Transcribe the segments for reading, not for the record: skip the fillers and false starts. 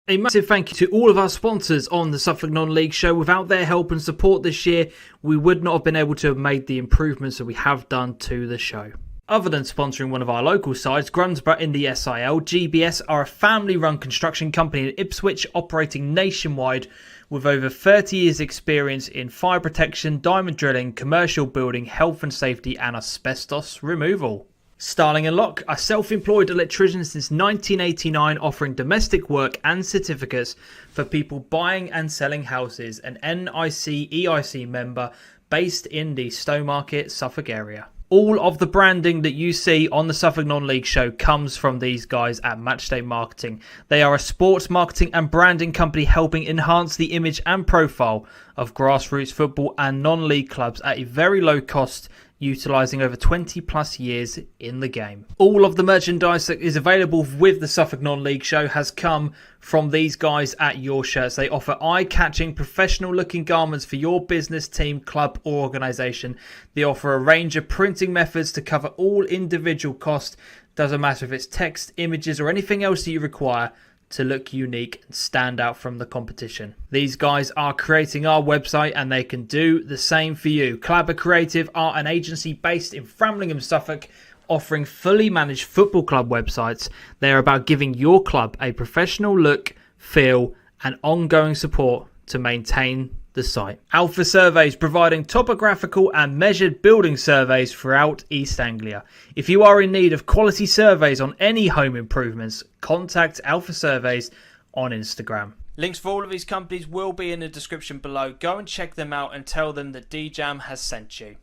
A massive thank you to all of our sponsors on the Suffolk Non-League show. Without their help and support this year, we would not have been able to have made the improvements that we have done to the show. Other than sponsoring one of our local sides, Grunsborough in the SIL, GBS are a family-run construction company in Ipswich operating nationwide with over 30 years experience in fire protection, diamond drilling, commercial building, health and safety and asbestos removal. Starling & Lock, a self-employed electrician since 1989 offering domestic work and certificates for people buying and selling houses, an NIC EIC member based in the Stowmarket, Suffolk area. All of the branding that you see on the Suffolk Non-League show comes from these guys at Matchday Marketing. They are a sports marketing and branding company helping enhance the image and profile of grassroots football and non-league clubs at a very low cost, utilising over 20 plus years in the game. All of the merchandise that is available with the Suffolk Non-League show has come from these guys at Your Shirts. They offer eye-catching, professional-looking garments for your business, team, club or organisation. They offer a range of printing methods to cover all individual costs. Doesn't matter if it's text, images or anything else that you require to look unique and stand out from the competition. These guys are creating our website and they can do the same for you. Clabber Creative are an agency based in Framlingham, Suffolk, offering fully managed football club websites. They are about giving your club a professional look, feel and ongoing support to maintain the site. Alpha Surveys, providing topographical and measured building surveys throughout East Anglia. If you are in need of quality surveys on any home improvements, contact Alpha Surveys on Instagram. Links for all of these companies will be in the description below. Go and check them out and tell them that DJam has sent you.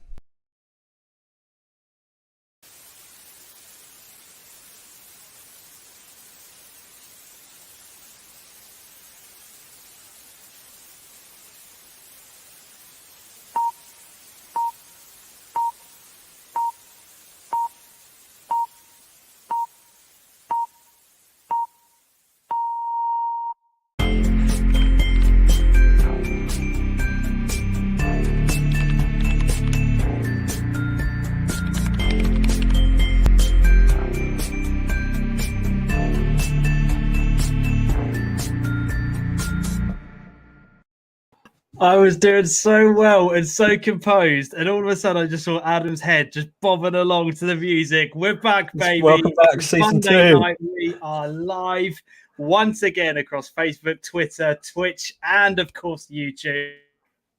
I was doing so well and so composed, and all of a sudden I just saw Adam's head just bobbing along to the music. We're back, baby. Welcome back, season Monday 2. night, we are live once again across Facebook, Twitter, Twitch, and of course YouTube.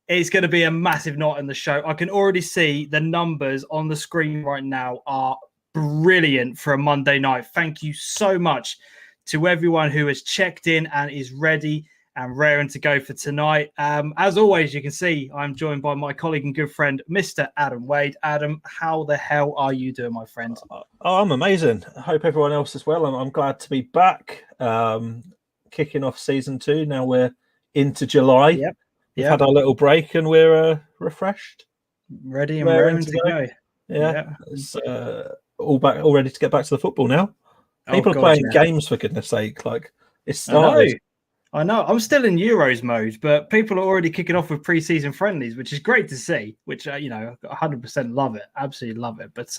It's going to be a massive night in the show. I can already see the numbers on the screen right now are brilliant for a Monday night. Thank you so much to everyone who has checked in and is ready and raring to go for tonight. As always, you can see I'm joined by my colleague and good friend, Mr. Adam Wade. Adam, how the hell are you doing, my friend? Oh, I'm amazing. I hope everyone else as well. I'm glad to be back, kicking off season 2. Now we're into July. Yep. We've had our little break and we're refreshed. Ready and raring to go. Yeah. It's all ready to get back to the football now. People are playing games, for goodness sake. Like, it's started. I know. I'm still in Euros mode, but people are already kicking off with pre-season friendlies, which is great to see, which, 100% love it. Absolutely love it. But,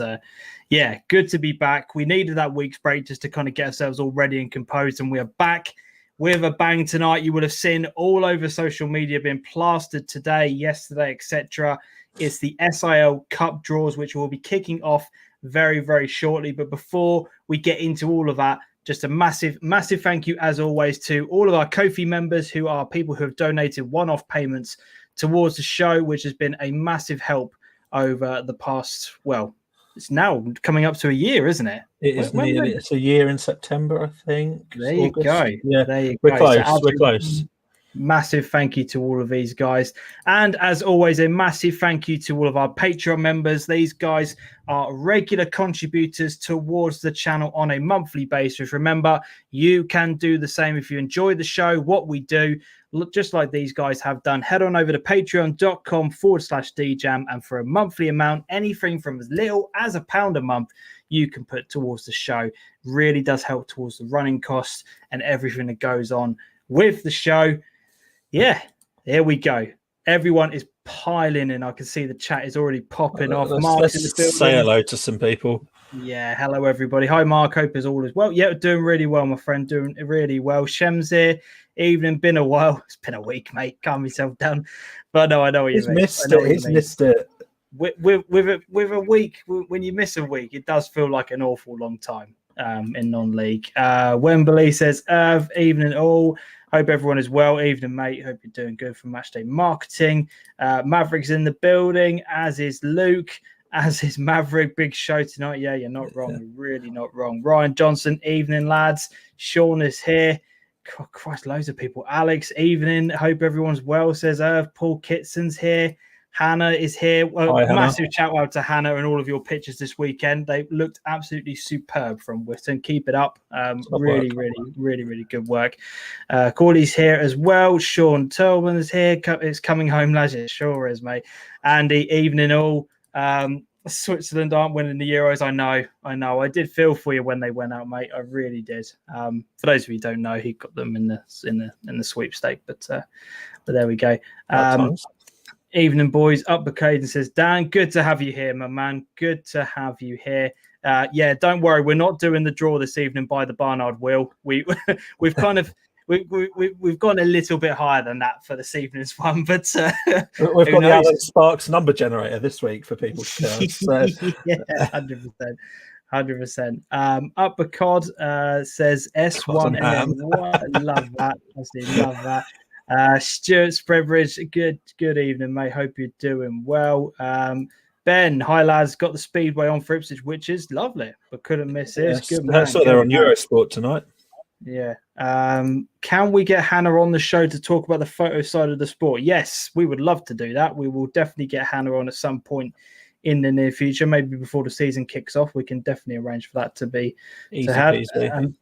yeah, good to be back. We needed that week's break just to kind of get ourselves all ready and composed, and we are back with a bang tonight. You would have seen all over social media being plastered today, yesterday, etc. It's the SIL Cup draws, which will be kicking off very, very shortly. But before we get into all of that, just a massive, massive thank you, as always, to all of our Ko-fi members, who are people who have donated one-off payments towards the show, which has been a massive help over the past, well, it's now coming up to a year, isn't it? It is nearly. It's a year in September, I think. There you go. Yeah, there you we're go. close. We're close. Massive thank you to all of these guys. And as always, a massive thank you to all of our Patreon members. These guys are regular contributors towards the channel on a monthly basis. Remember, you can do the same if you enjoy the show, what we do, just like these guys have done. Head on over to patreon.com/DJam, and for a monthly amount, anything from as little as £1 a month, you can put towards the show. Really does help towards the running costs and everything that goes on with the show. Yeah, here we go. Everyone is piling in. I can see the chat is already popping off. Let's say hello to some people. Yeah, hello everybody. Hi Mark, hope is all as well. Yeah, doing really well, my friend. Doing really well. Shem's here. Evening, been a while. It's been a week, mate. Calm yourself down. But no, I know what you He's mean. missed I know it. what you He's mean. missed it. With a week, when you miss a week, it does feel like an awful long time in non-league. Wembley says, evening all. Hope everyone is well. Evening, mate. Hope you're doing good for Matchday Marketing. Maverick's in the building, as is Luke, as is Maverick. Big show tonight. Yeah, you're not wrong. You're really not wrong. Ryan Johnson, evening, lads. Sean is here. God, Christ, loads of people. Alex, evening. Hope everyone's well, says Irv. Paul Kitson's here. Hannah is here. Well, Hi, Hannah. massive shout out to Hannah and all of your pictures this weekend. They looked absolutely superb from Witten. Keep it up. Really good work. Corley's here as well. Sean Tolman is here. It's coming home, lads. It sure is, mate. Andy, evening all. Switzerland aren't winning the Euros. I know. I did feel for you when they went out, mate. I really did. For those of you who don't know, he got them in the sweepstake, but there we go. Evening, boys. Up Caden says, Dan, good to have you here, my man. Good to have you here. Yeah, don't worry. We're not doing the draw this evening by the Barnard wheel. We've kind of we've gone a little bit higher than that for this evening's one, but we've got the Alan Sparks number generator this week for people to count. So. Yeah, 100%. Uppercod says S1 and I love that. Absolutely love that. Stuart Spreadbridge, good evening, mate. Hope you're doing well. Ben, hi lads, got the Speedway on for Ipswich, which is lovely, but couldn't miss it. Yes, good man. So they're on Eurosport tonight. Yeah. Can we get Hannah on the show to talk about the photo side of the sport? Yes, we would love to do that. We will definitely get Hannah on at some point in the near future, maybe before the season kicks off. We can definitely arrange for that to be easy to have. peasy.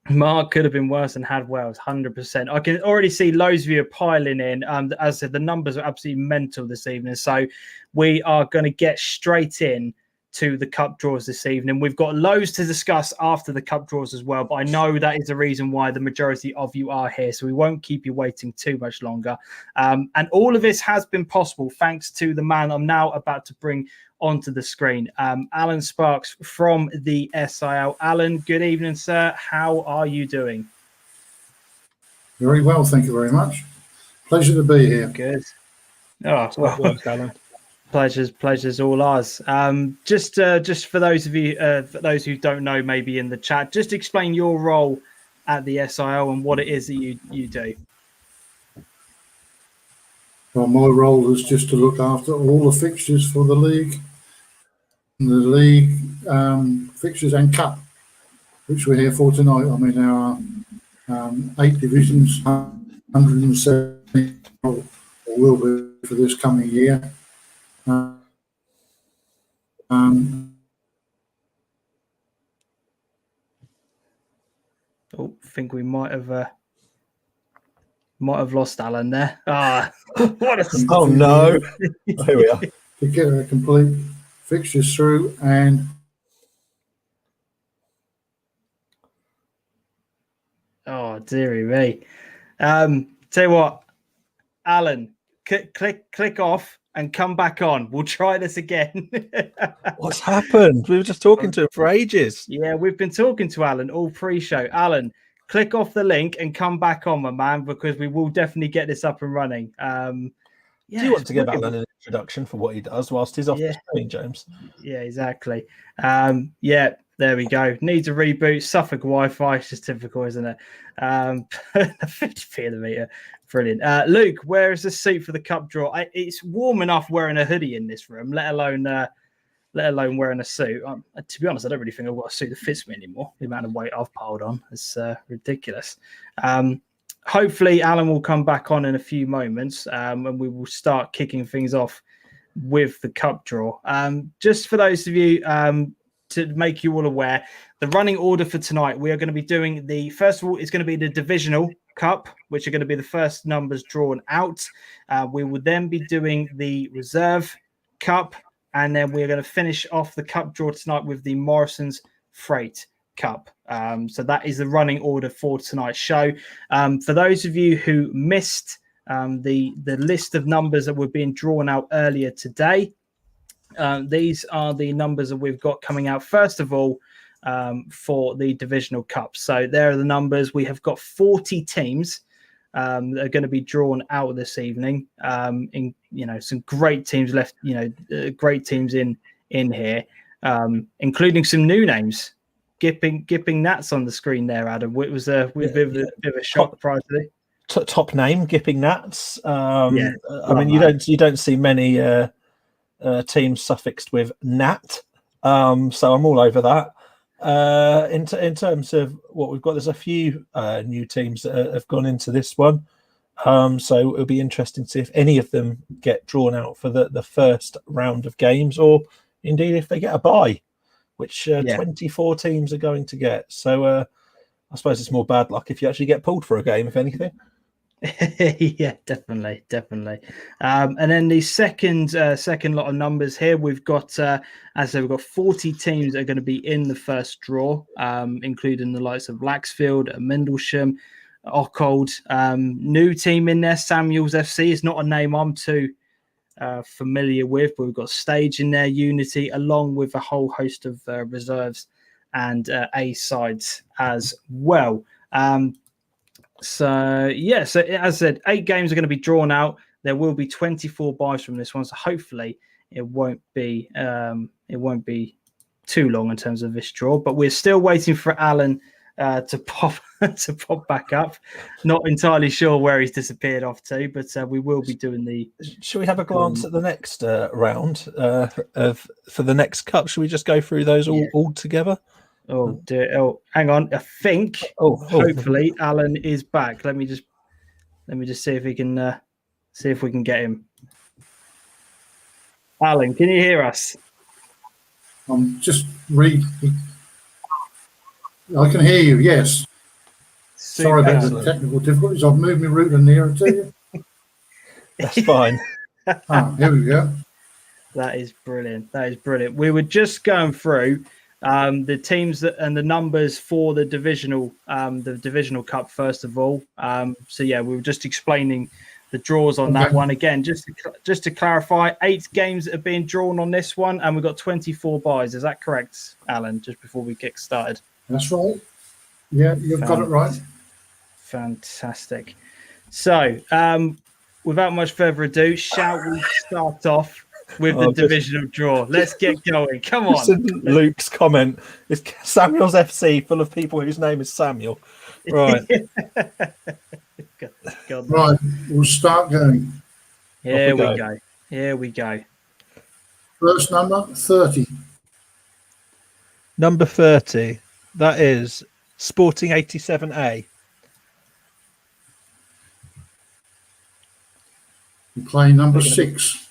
Mark could have been worse and had Wales, 100%. I can already see loads of you are piling in. As I said, the numbers are absolutely mental this evening. So we are going to get straight in to the cup draws this evening. We've got loads to discuss after the cup draws as well, but I know that is the reason why the majority of you are here, so we won't keep you waiting too much longer. And all of this has been possible thanks to the man I'm now about to bring onto the screen, Alan Sparks from the SIL. Alan, good evening, sir. How are you doing? Very well, thank you very much. Pleasure to be here. Good. Oh, well, Alan. Pleasure's all ours. Just for those of you, for those who don't know, maybe in the chat, just explain your role at the SIL and what it is that you do. Well, my role is just to look after all the fixtures for the league, fixtures and cup, which we're here for tonight. I mean, there are 8 divisions, 170 or will be for this coming year. I think we might have lost Alan there. What a oh no! Here we are. To get a complete fixtures through and. Oh dearie me! Tell you what, Alan, click off and come back on. We'll try this again. What's happened? We were just talking to him for ages. Yeah, we've been talking to Alan all pre-show. Alan, click off the link and come back on, my man, because we will definitely get this up and running. Do you want to give Alan an introduction for what he does whilst he's off the screen, James? Yeah, exactly. There we go. Needs a reboot. Suffolk Wi-Fi. It's just typical, isn't it? 50p of the meter. Brilliant. Luke, where is the suit for the cup draw? It's warm enough wearing a hoodie in this room, let alone wearing a suit. To be honest, I don't really think I've got a suit that fits me anymore. The amount of weight I've piled on is ridiculous. Hopefully, Alan will come back on in a few moments, and we will start kicking things off with the cup draw. Just for those of you, to make you all aware, the running order for tonight, we are going to be doing first of all, it's going to be the Divisional Cup, which are going to be the first numbers drawn out. We will then be doing the Reserve Cup, and then we're going to finish off the cup draw tonight with the Morrisons Freight Cup. So that is the running order for tonight's show. For those of you who missed the list of numbers that were being drawn out earlier today, these are the numbers that we've got coming out. First of all, for the Divisional Cup. So there are the numbers. We have got 40 teams that are going to be drawn out this evening. Some great teams left. Great teams in here, including some new names. Gipping Nats on the screen there, Adam. It was a bit of a shock prior to this. Top name, Gipping Nats. I mean, that. you don't see many teams suffixed with Nat, so I'm all over that. In terms of what we've got, there's a few new teams that have gone into this one, so it'll be interesting to see if any of them get drawn out for the first round of games, or indeed if they get a bye, which 24 teams are going to get. So I suppose it's more bad luck if you actually get pulled for a game, if anything. Yeah, definitely. And then the second lot of numbers here, we've got, as I said, we've got 40 teams that are going to be in the first draw, including the likes of Laxfield, Mendlesham, Ockhold, new team in there, Samuels FC. Is not a name I'm too familiar with, but we've got Stage in there, Unity, along with a whole host of reserves and A sides as well. So as I said, 8 games are going to be drawn out. There will be 24 buys from this one, so hopefully it won't be too long in terms of this draw. But we're still waiting for Alan to pop back up. Not entirely sure where he's disappeared off to, but we will be doing the. Should we have a glance at the next round for the next cup? Should we just go through those all together? Oh dear! Oh, hang on. I think. Hopefully, Alan is back. Let me just see if we can get him. Alan, can you hear us? I'm just reading. I can hear you. Yes. Sorry about the technical difficulties. I've moved my router nearer to you. That's fine. Here we go. That is brilliant. We were just going through the teams and the numbers for the divisional cup first of all. We were just explaining the draws on that one again. Just to clarify, 8 games that are being drawn on this one, and we've got 24 buys. Is that correct, Alan? Just before we get started. That's right. Yeah, you've got it right. Fantastic. So, without much further ado, shall we start off with the divisional draw? Let's get going. Come on. Luke's comment is Samuel's FC full of people whose name is Samuel. Right. God. Right, we'll start going. Here we go. First number 30. Number 30. That is Sporting 87A. We're playing number 6.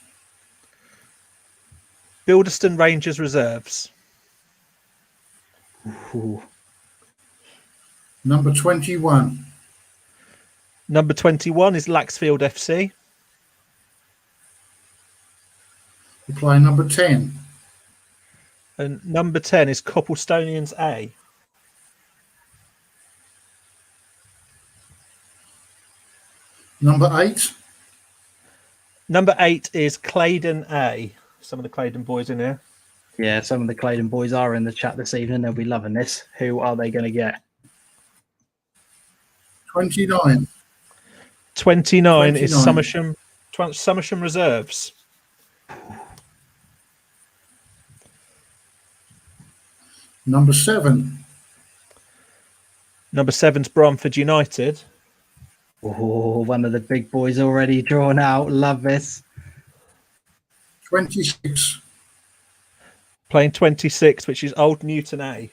Bilderston Rangers Reserves. Ooh. Number 21. Number 21 is Laxfield FC. We're playing number 10. And number 10 is Copplestonians A. Number 8. Number 8 is Claydon A. Some of the Claydon boys in here. Yeah, some of the Claydon boys are in the chat this evening. They'll be loving this. Who are they going to get? 29. 29 is Somersham Reserves. Number 7. Number 7's Bromford United. Oh, one of the big boys already drawn out. Love this. 26. Playing 26, which is Old Newton A.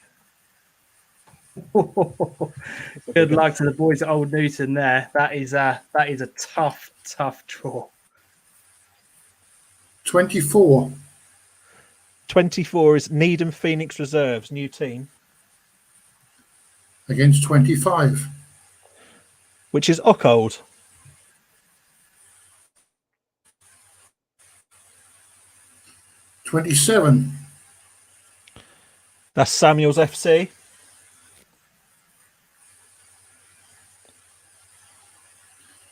Good luck to the boys at Old Newton there. That is a tough draw. 24. 24 is Needham Phoenix Reserves, new team. Against 25. Which is Ockhold. 27. That's Samuel's FC.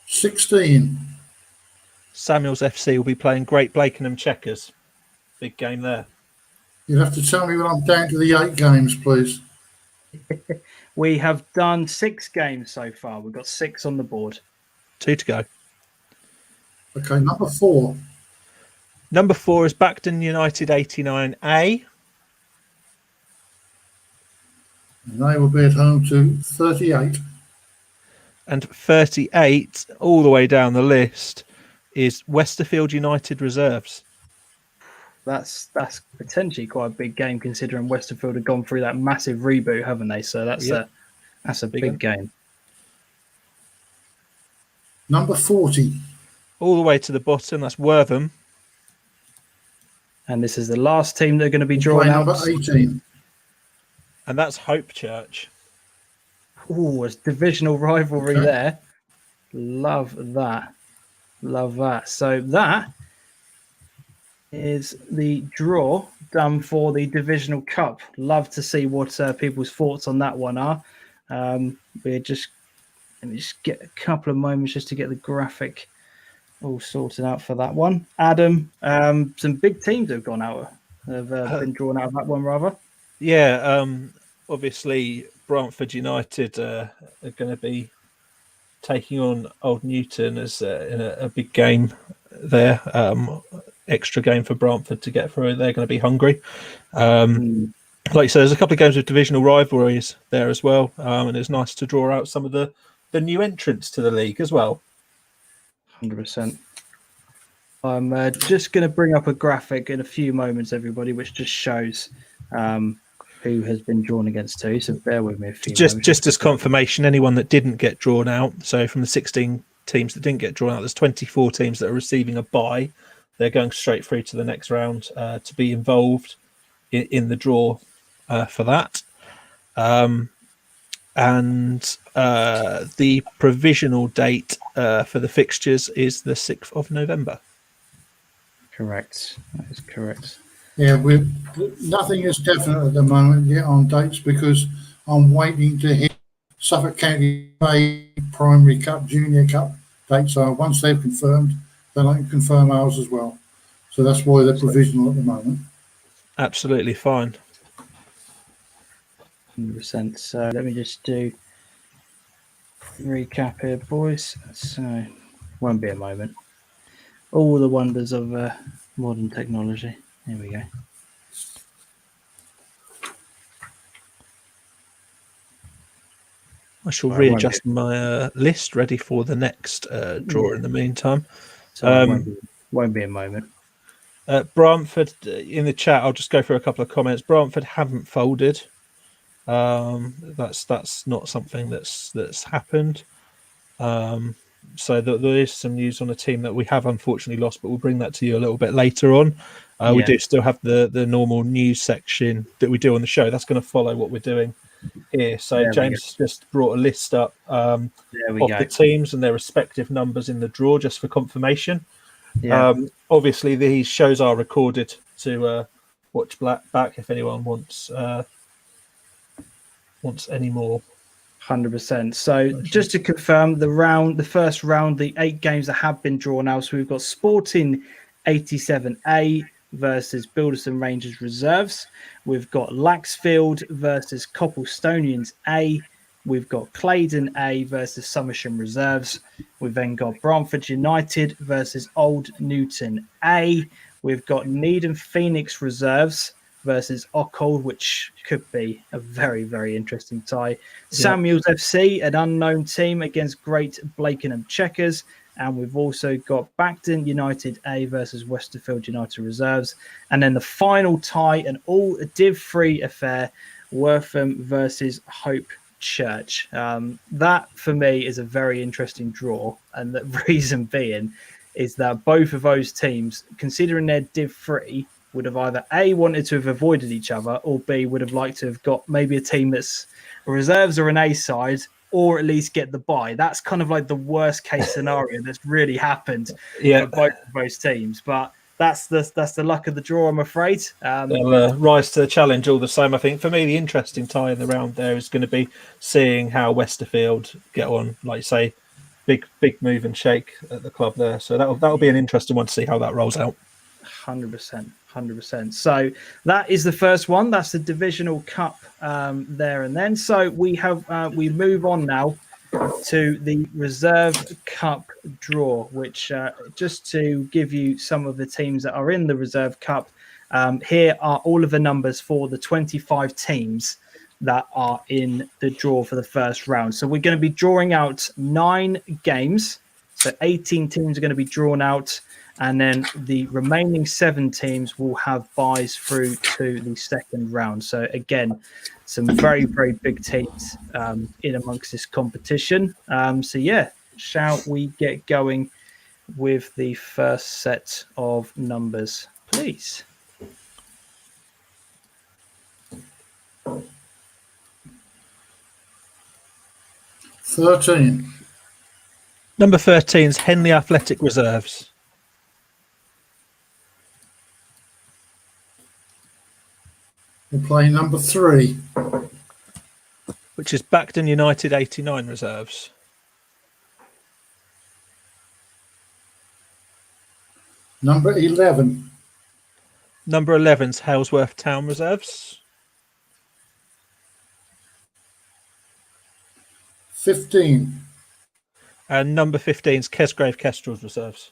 16. Samuel's FC will be playing Great Blakenham Checkers. big game there. You'll have to tell me when I'm down to the 8 games, please. We have done 6 games so far. We've got 6 on the board. 2 to go. Okay, number 4. Number 4 is Bacton United 89A. And they will be at home to 38. And 38, all the way down the list, is Westerfield United Reserves. That's potentially quite a big game considering Westerfield have gone through that massive reboot, haven't they? So that's a big game. Number 40. All the way to the bottom, that's Wortham. And this is the last team that are going to be drawn out. Number 18. And that's Hope Church. Oh, it's divisional rivalry there. Love that. Love that. So that is the draw done for the Divisional Cup. Love to see what people's thoughts on that one are. Let me just get a couple of moments just to get the graphic all sorted out for that one. Adam, some big teams have gone out, have been drawn out of that one rather. Yeah, obviously Brantford United are going to be taking on Old Newton as in a big game there. Extra game for Brantford to get through. They're going to be hungry. Like you said, there's a couple of games with divisional rivalries there as well, and it's nice to draw out some of the new entrants to the league as well. 100%. I'm just going to bring up a graphic in a few moments, everybody, which just shows who has been drawn against who. So bear with me a few moments. Just as confirmation, anyone that didn't get drawn out, so from the 16 teams that didn't get drawn out, there's 24 teams that are receiving a bye. They're going straight through to the next round to be involved in the draw for that. And the provisional date for the fixtures is the 6th of November. Correct. That is correct. Yeah, nothing is definite at the moment yet on dates because I'm waiting to hear Suffolk County Primary Cup, Junior Cup dates are. Once they've confirmed, then I can confirm ours as well. So that's why they're provisional at the moment. Absolutely fine. 100%. So let me just do recap here, boys. So won't be a moment. All the wonders of modern technology. Here we go. I shall readjust my list, ready for the next draw in the meantime. So won't be a moment. Brantford, in the chat, I'll just go through a couple of comments. Brantford haven't folded. That's not something that's happened. So there is some news on a team that we have unfortunately lost, but we'll bring that to you a little bit later on. We do still have the normal news section that we do on the show. That's going to follow what we're doing here. So James just brought a list up of the teams and their respective numbers in the draw just for confirmation. Obviously these shows are recorded to watch back if anyone wants any more. 100%. So just to confirm, the first round, the 8 games that have been drawn out. So we've got Sporting 87A versus Bilderson Rangers Reserves. We've got Laxfield versus Copplestonians A. We've got Claydon A versus Somersham Reserves. We've then got Brantford United versus Old Newton A. We've got Needham Phoenix Reserves versus Ockhold, which could be a very, very interesting tie. Samuels FC, an unknown team, against Great Blakenham Checkers. And we've also got Bacton United A versus Westerfield United Reserves. And then the final tie, an all Div 3 affair, Wortham versus Hope Church. That, for me, is a very interesting draw. And the reason being is that both of those teams, considering their Div 3, would have either A, wanted to have avoided each other, or B, would have liked to have got maybe a team that's reserves or an A side, or at least get the bye. That's kind of like the worst case scenario that's really happened for both of those teams. But that's the luck of the draw, I'm afraid. They'll rise to the challenge all the same. I think for me, the interesting tie in the round there is going to be seeing how Westerfield get on. Like you say, big move and shake at the club there. So that'll be an interesting one to see how that rolls out. 100%, 100%. So that is the first one. That's the Divisional Cup there and then. So we move on now to the Reserve Cup draw, which just to give you some of the teams that are in the Reserve Cup, here are all of the numbers for the 25 teams that are in the draw for the first round. So we're going to be drawing out 9 games. So 18 teams are going to be drawn out, and then the remaining 7 teams will have buys through to the second round. So again, some very, very big teams in amongst this competition. So yeah, shall we get going with the first set of numbers, please? Number 13 is Henley Athletic Reserves. We're playing number 3. Which is Backden United 89 Reserves. Number 11. Number 11 is Halesworth Town Reserves. 15. And number 15 is Kesgrave Kestrels Reserves.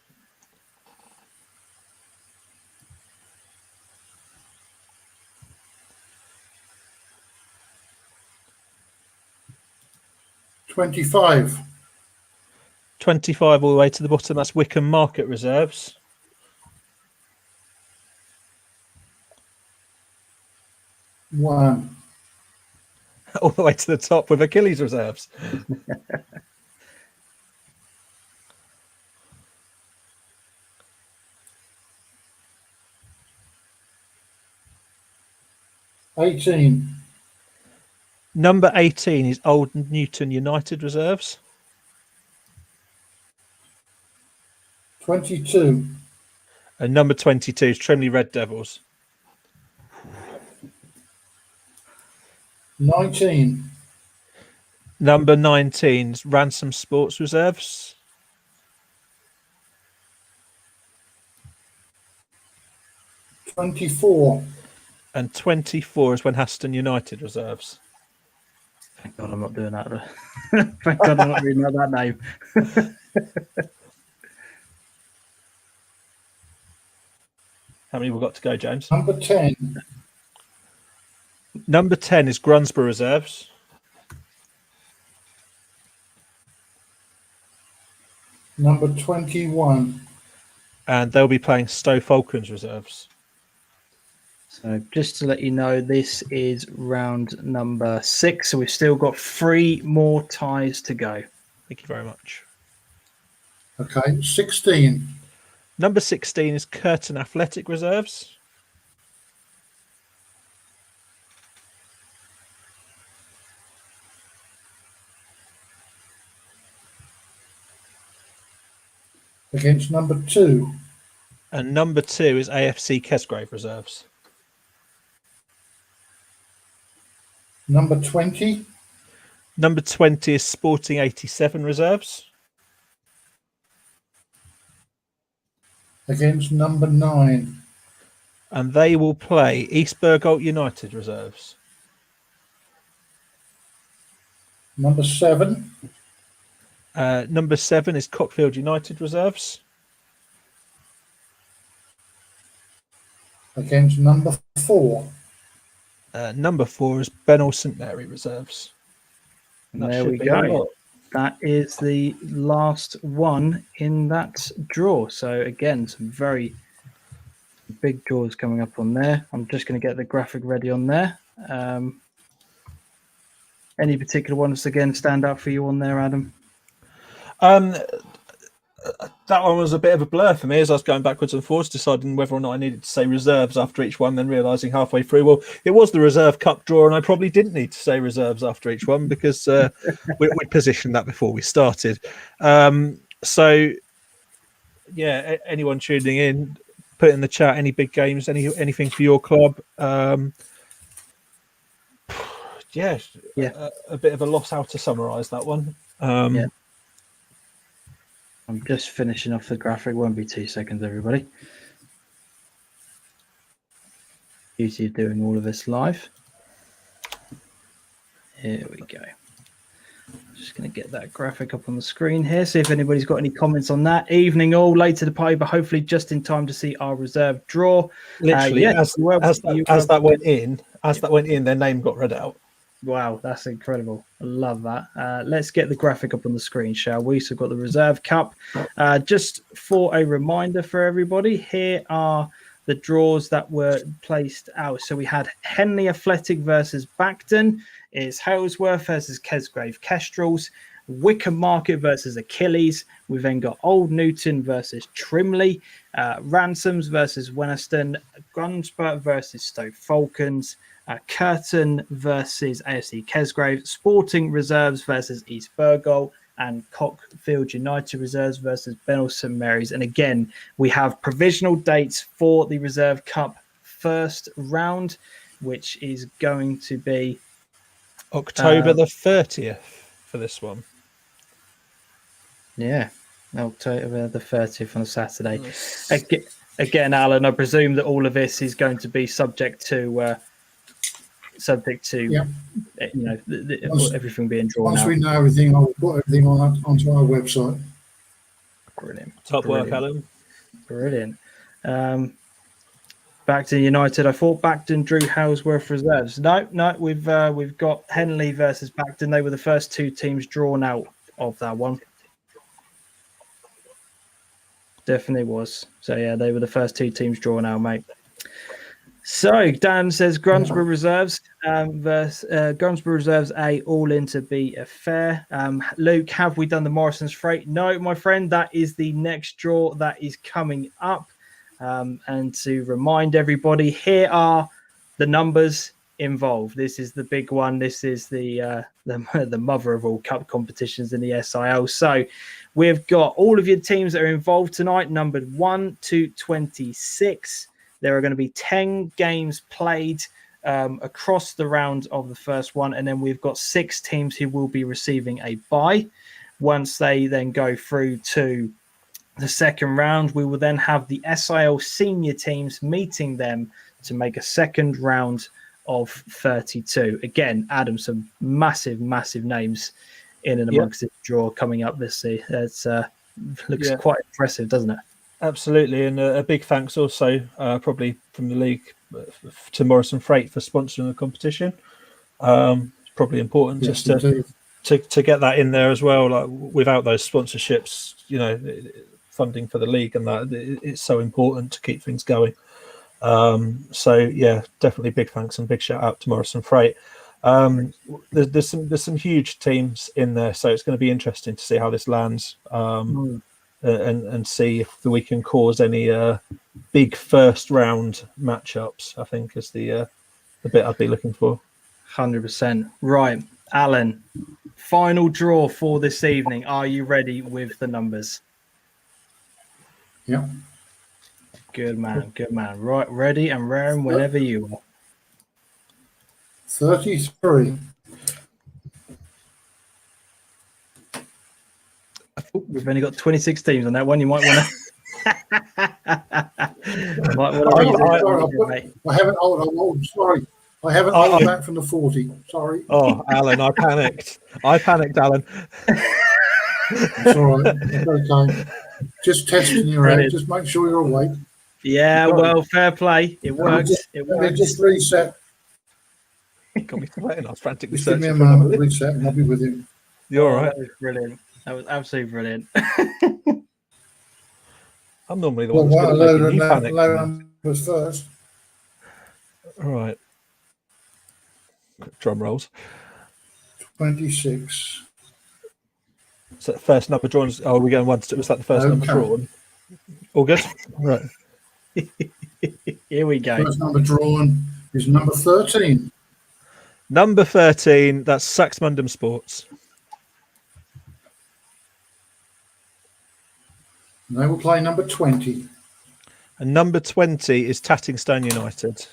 25. 25 all the way to the bottom, that's Wickham Market Reserves. 1. All the way to the top with Achilles Reserves. 18. Number 18 is Old Newton United Reserves. 22. And number 22 is Trimley Red Devils. 19. Number 19 is Ransom Sports Reserves. 24. And 24 is Wenhaston United Reserves. Thank God I'm not doing that. Thank God I'm not reading out that name. How many we've got to go, James? Number 10. Number 10 is Grunsborough Reserves. Number 21. And they'll be playing Stowe Falcons Reserves. So just to let you know, this is round number 6. So we've still got 3 more ties to go. Thank you very much. Okay, 16. Number 16 is Curtin Athletic Reserves. Against number 2. And number 2 is AFC Kesgrave Reserves. Number 20. Number 20 is Sporting 87 Reserves. Against number 9. And they will play East Bergholt United Reserves. Number 7. Number 7 is Cockfield United Reserves. Against number 4. Number 4 is Benall St Mary Reserves. There we go. That is the last one in that draw. So again, some very big draws coming up on there. I'm just going to get the graphic ready on there. Any particular ones again stand out for you on there, Adam? That one was a bit of a blur for me as I was going backwards and forwards, deciding whether or not I needed to say reserves after each one, then realising halfway through, well, it was the Reserve Cup draw and I probably didn't need to say reserves after each one because we positioned that before we started. So, yeah, anyone tuning in, put in the chat any big games, anything for your club. A bit of a loss how to summarise that one. Yeah. I'm just finishing off the graphic. Won't be 2 seconds, everybody. Beauty of doing all of this live. Here we go. Just going to get that graphic up on the screen here. See if anybody's got any comments on that. Evening all, late to the party, but hopefully just in time to see our reserve draw. Literally, as that went in, their name got read out. Wow, that's incredible. I love that. Let's get the graphic up on the screen, shall we? So we've got the Reserve Cup. Just for a reminder for everybody, here are the draws that were placed out. So we had Henley Athletic versus Bacton. It's Halesworth versus Kesgrave Kestrels. Wickham Market versus Achilles. We've then got Old Newton versus Trimley. Ransoms versus Wenneston. Grunsborough versus Stoke Falcons. Curtin versus AFC Kesgrave, Sporting Reserves versus East Burgoll, and Cockfield United Reserves versus Benall St Mary's. And again, we have provisional dates for the Reserve Cup first round, which is going to be October the 30th for this one. Yeah, October the 30th on a Saturday. Again, Alan, I presume that all of this is going to be subject to everything being drawn once out. we know everything, I'll put everything onto our website. Brilliant. Top work, Alan. Brilliant. Bacton United. I thought Bacton drew Halesworth Reserves. No, we've got Henley versus Bacton. They were the first two teams drawn out of that one. Definitely was. So yeah, they were the first two teams drawn out, mate. So Dan says Grunsborough Reserves versus Grunsborough Reserves A all in to be a fair. Luke, have we done the Morrisons Freight? No, my friend, that is the next draw that is coming up. And to remind everybody, here are the numbers involved. This is the big one. This is the mother of all cup competitions in the SIL. So we've got all of your teams that are involved tonight, numbered 1 to 26. There are going to be 10 games played across the round of the first one. And then we've got 6 teams who will be receiving a bye. Once they then go through to the second round, we will then have the SIL senior teams meeting them to make a second round of 32. Again, Adam, some massive, massive names in and amongst this draw coming up this season. It looks quite impressive, doesn't it? Absolutely, and a big thanks also probably from the league to Morrison Freight for sponsoring the competition. It's probably important just to get that in there as well. Like without those sponsorships, funding for the league and that, it's so important to keep things going. So yeah, definitely big thanks and big shout out to Morrison Freight. There's some huge teams in there, so it's going to be interesting to see how this lands. And see if we can cause any big first round matchups, I think is the bit I'd be looking for. 100%. Right, Alan, final draw for this evening. Are you ready with the numbers? Yeah. Good man. Right, ready and raring whenever you are. 33. We've only got 26 teams on that one. You might want to. I haven't hold back from the 40. Sorry. Oh, Alan, I panicked, Alan. It's all right. It's okay. Just testing you out. Just make sure you're awake. Yeah, well, fair play. It works. Let me just reset. Got me sweating. I was frantically Just give me a searching moment. Reset, and I'll be with you. You're all right. That was brilliant. That was absolutely brilliant. I'm normally the one that's going to make you panic. Numbers first. All right. Drum rolls. 26. So the first number drawn. Oh, we're going 1 to 2. Was that the first number drawn? All good? Right. Here we go. First number drawn is number 13. Number 13, that's Saxmundham Sports. And they will play number 20. And number 20 is Tattingstone United.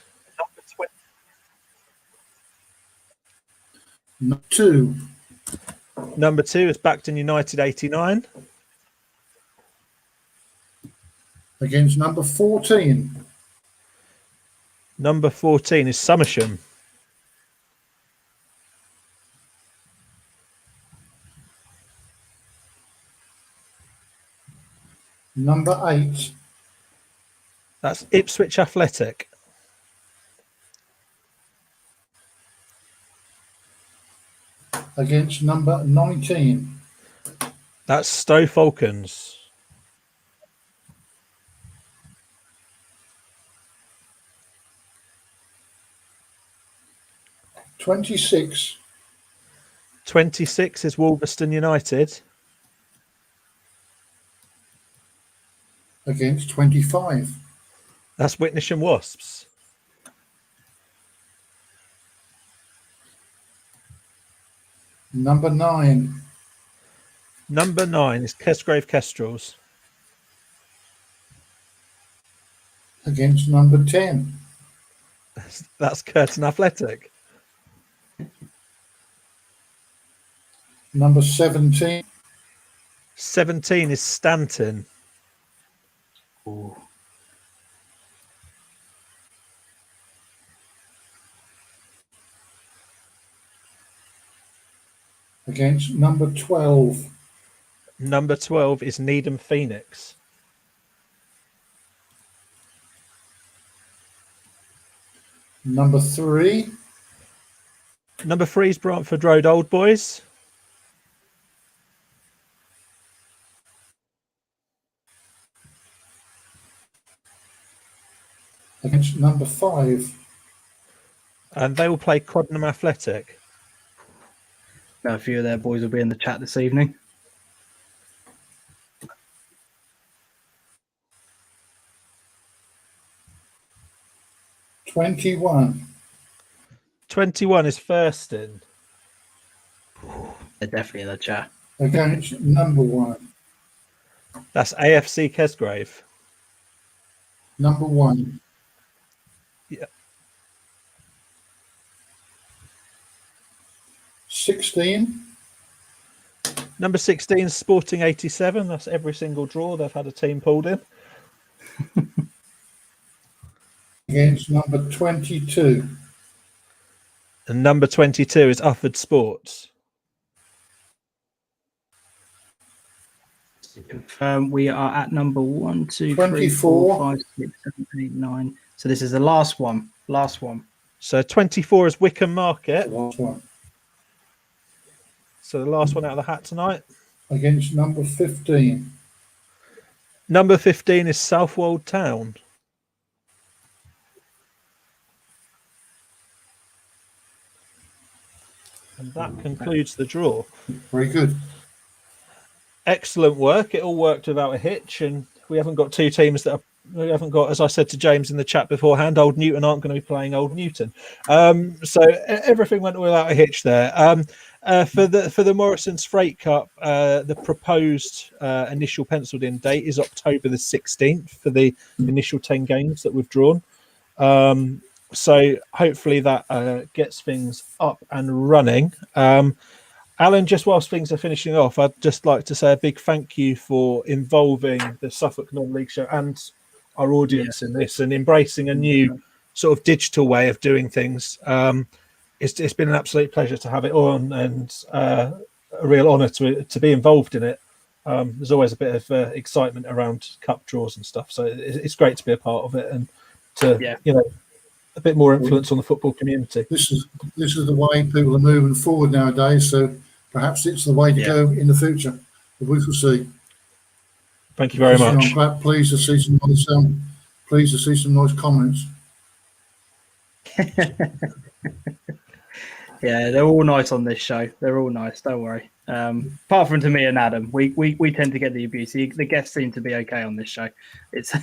Number 2. Number 2 is Bacton United 89. Against number 14. Number 14 is Somersham. Number 8. That's Ipswich Athletic. Against number 19. That's Stowe Falcons. $26. 26 is Wolverhampton United. Against 25. That's Witnesham Wasps. Number 9. Number 9 is Kesgrave Kestrels. Against number 10. That's Curtin Athletic. Number 17. 17 is Stanton. Ooh. Against number 12. Number 12 is Needham Phoenix. Number 3. Number 3 is Brantford Road Old Boys. Against number 5. And they will play Coddenham Athletic. A few of their boys will be in the chat this evening. $21. 21 is Thurston. They're definitely in the chat. Against number 1. That's AFC Kesgrave. Number 1. Yeah. 16. Number 16 is Sporting 87. That's every single draw they've had a team pulled in. Against number 22. And number 22 is Ufford Sports. Confirm we are at number 1, 2, 3, 24. 4, 5, 6, 7, 8, 9. So this is the last one. Last one. So 24 is Wickham Market. Last one. So the last one out of the hat tonight. Against number 15. Number 15 is Southwold Town. And that concludes the draw. Very good. Excellent work. It all worked without a hitch, and we haven't got two teams that are, we haven't got, as I said to James in the chat beforehand, Old Newton aren't going to be playing Old Newton. So everything went without a hitch there. For the Morrisons Freight Cup, the proposed initial penciled in date is October the 16th for the initial 10 games that we've drawn. So hopefully that gets things up and running. Alan, just whilst things are finishing off, I'd just like to say a big thank you for involving the Suffolk Non-League Show and our audience in this and embracing a new sort of digital way of doing things. It's been an absolute pleasure to have it on, and a real honour to be involved in it. There's always a bit of excitement around cup draws and stuff, so it's great to be a part of it and to a bit more influence on the football community. This is the way people are moving forward nowadays, so perhaps it's the way to go in the future. But we will see. Thank you very much. I'm quite pleased to see some nice comments. Yeah, they're all nice on this show. They're all nice. Don't worry. Apart from to me and Adam, we tend to get the abuse. The guests seem to be okay on this show. It's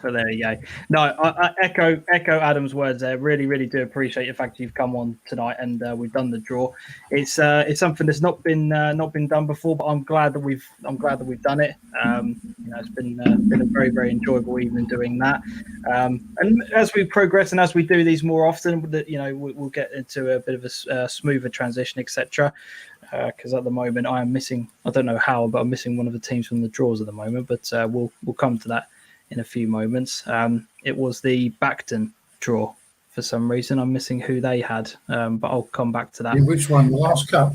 but there you go. No, I echo Adam's words there. Really, really do appreciate the fact you've come on tonight and we've done the draw. It's something that's not been done before, but I'm glad that we've done it. It's been a very, very enjoyable evening doing that. And as we progress and as we do these more often, we'll get into a bit of a smoother transition, etc. Because at the moment I am missing, I don't know how, but I'm missing one of the teams from the draws at the moment, but we'll come to that in a few moments. It was the Bacton draw. For some reason, I'm missing who they had, but I'll come back to that. In which one? The last cup?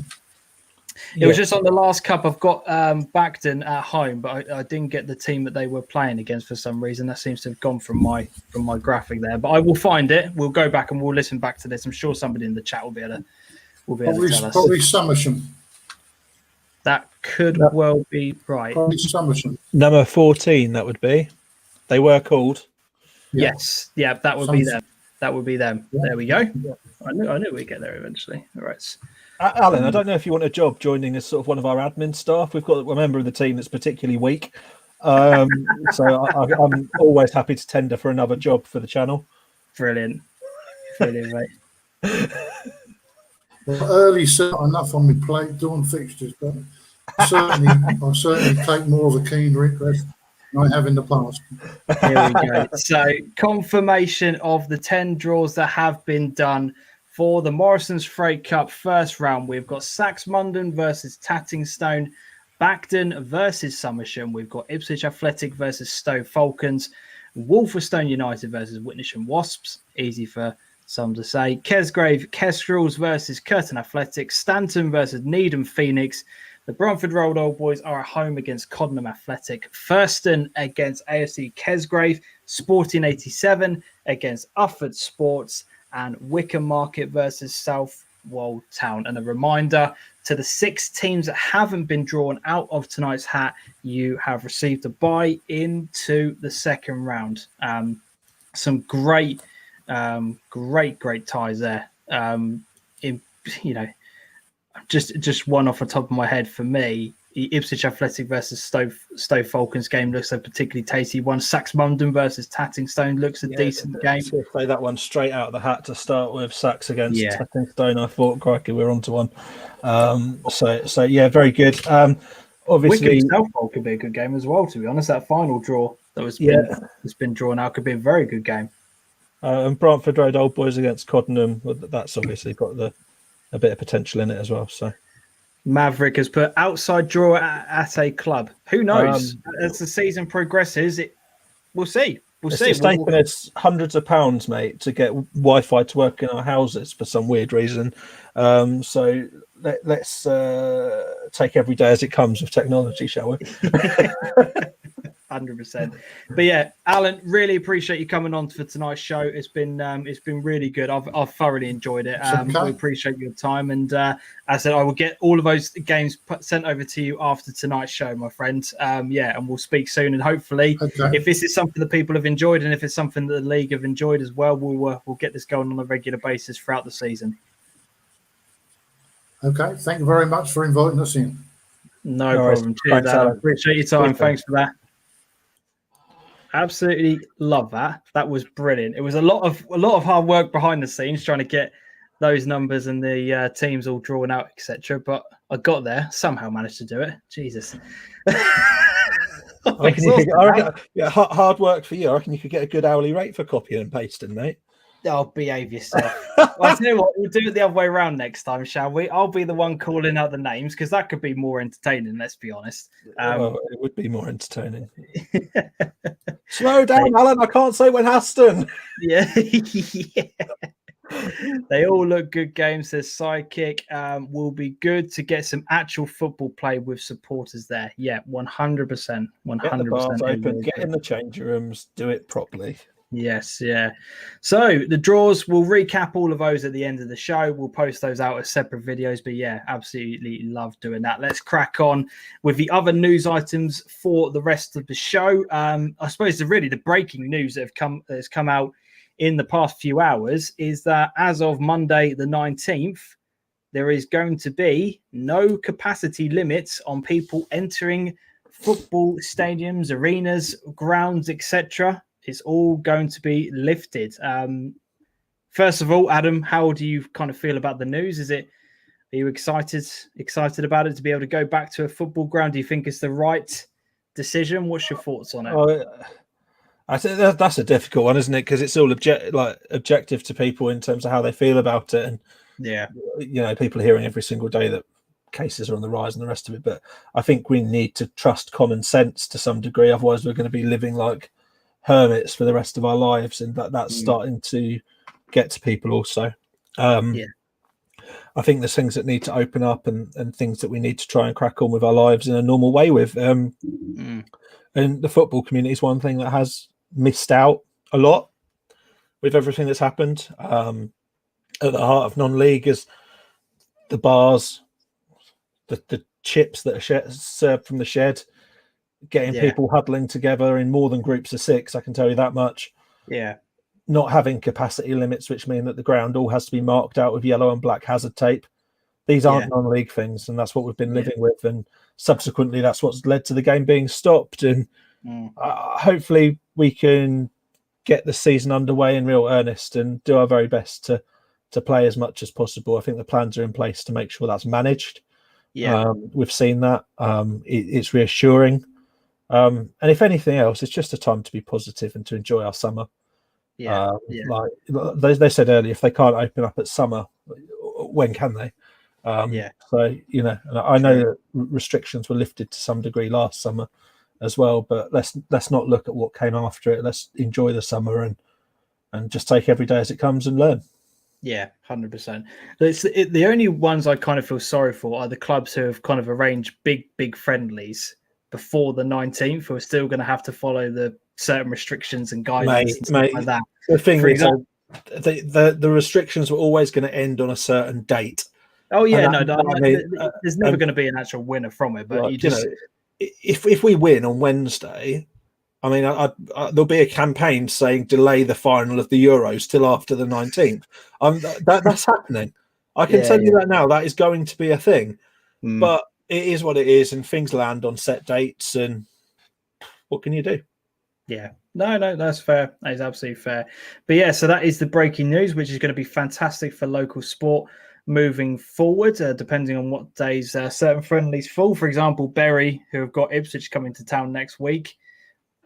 It was just on the last cup. I've got Bacton at home, but I didn't get the team that they were playing against for some reason. That seems to have gone from my graphic there. But I will find it. We'll go back and we'll listen back to this. I'm sure somebody in the chat will be able to tell us. Probably Somersham. That could well be right. Probably Somersham. Number 14, that would be. They were called. Yeah. Yes, yeah, that would be them. That would be them. Yeah. There we go. Yeah. I knew we'd get there eventually. All right. Alan, I don't know if you want a job joining as sort of one of our admin staff. We've got a member of the team that's particularly weak. So I'm always happy to tender for another job for the channel. Brilliant, mate. Well, early not enough on my plate, dawn fixtures, but I'll certainly take more of a keen interest than I have in the past. Here we go. So, confirmation of the 10 draws that have been done for the Morrisons Freight Cup first round. We've got Saxmundham versus Tattingstone, Bacton versus Somersham. We've got Ipswich Athletic versus Stowe Falcons, Wolverstone United versus Witnesham Wasps. Easy for some to say. Kesgrave Kestrels versus Curtin Athletic, Stanton versus Needham Phoenix. The Bromford Road Old Boys are at home against Coddenham Athletic, Thurston against AFC Kesgrave, Sporting 87 against Ufford Sports, and Wickham Market versus Southwold Town. And a reminder to the 6 teams that haven't been drawn out of tonight's hat, you have received a bye into the second round. Some great ties there. Just one off the top of my head for me, the Ipswich Athletic versus Stowe Falcons game looks a particularly tasty one. Saxmundham versus Tattingstone looks a decent game. So play that one straight out of the hat to start with. Sax against Tattingstone. I thought, crikey, we're onto one. So yeah, very good. Obviously, Wickham Southwold could be a good game as well. To be honest, that final draw that's been drawn out could be a very good game. And Brantford Road Old Boys against Coddenham. That's obviously got a bit of potential in it as well. So Maverick has put outside draw at a club. Who knows? As the season progresses, we'll see. It's taken us hundreds of pounds, mate, to get Wi-Fi to work in our houses for some weird reason. So let's take every day as it comes with technology, shall we? 100%. But yeah, Alan, really appreciate you coming on for tonight's show. It's been really good. I've thoroughly enjoyed it. We appreciate your time, and as I said, I will get all of those games sent over to you after tonight's show, my friend. And we'll speak soon. And hopefully, if this is something that people have enjoyed, and if it's something that the league have enjoyed as well, we'll get this going on a regular basis throughout the season. Okay, thank you very much for inviting us in. No problem. Cheers, Alan. Appreciate your time. Thanks for that. Absolutely love that. That was brilliant. It was a lot of hard work behind the scenes trying to get those numbers and the teams all drawn out, etc. But I got there. Somehow managed to do it. Jesus. Hard work for you. I reckon you could get a good hourly rate for copying and pasting, mate. Oh, behave yourself. I'll tell you what, we'll do it the other way around next time, shall we? I'll be the one calling out the names because that could be more entertaining, let's be honest. It would be more entertaining. Slow down, Alan. I can't say when Aston. Yeah. They all look good games. There's Sidekick. Will be good to get some actual football play with supporters there. Yeah, 100%. 100%. Get the bars open, get in the changing rooms, do it properly. Yes, yeah. So the draws, we'll recap all of those at the end of the show. We'll post those out as separate videos. But yeah, absolutely love doing that. Let's crack on with the other news items for the rest of the show. I suppose the breaking news that has come out in the past few hours is that as of Monday the 19th, there is going to be no capacity limits on people entering football stadiums, arenas, grounds, etc. It's all going to be lifted. First of all, Adam, how do you kind of feel about the news? Are you excited about it to be able to go back to a football ground? Do you think it's the right decision? What's your thoughts on it? I think that's a difficult one, isn't it? Because it's all objective to people in terms of how they feel about it. And people are hearing every single day that cases are on the rise and the rest of it. But I think we need to trust common sense to some degree. Otherwise, we're going to be living like hermits for the rest of our lives, and that's starting to get to people also. I think there's things that need to open up and things that we need to try and crack on with our lives in a normal way with. And the football community is one thing that has missed out a lot with everything that's happened. At the heart of non-league is the bars, the chips that are served from the shed, getting people huddling together in more than groups of 6. I can tell you that much. Yeah. Not having capacity limits, which mean that the ground all has to be marked out with yellow and black hazard tape. These aren't non-league things, and that's what we've been living with. And subsequently, that's what's led to the game being stopped. And hopefully we can get the season underway in real earnest and do our very best to play as much as possible. I think the plans are in place to make sure that's managed. We've seen that. It's reassuring. And if anything else, it's just a time to be positive and to enjoy our summer. Like they said earlier, if they can't open up at summer, when can they? So, you know, and I know that restrictions were lifted to some degree last summer as well, but let's not look at what came after it. Let's enjoy the summer and just take every day as it comes and learn. Yeah, 100%. The only ones I kind of feel sorry for are the clubs who have kind of arranged big friendlies before the 19th, who are still going to have to follow the certain restrictions and guidance and stuff like that. The thing is, the restrictions were always going to end on a certain date. Oh yeah, there's never going to be an actual winner from it. But if we win on Wednesday, I mean, there'll be a campaign saying delay the final of the Euros till after the 19th. That's happening. I can tell you that now. That is going to be a thing. But it is what it is, and things land on set dates. And what can you do? Yeah, no, that's fair. That is absolutely fair. But yeah, so that is the breaking news, which is going to be fantastic for local sport moving forward, depending on what days certain friendlies fall. For example, Bury, who have got Ipswich coming to town next week,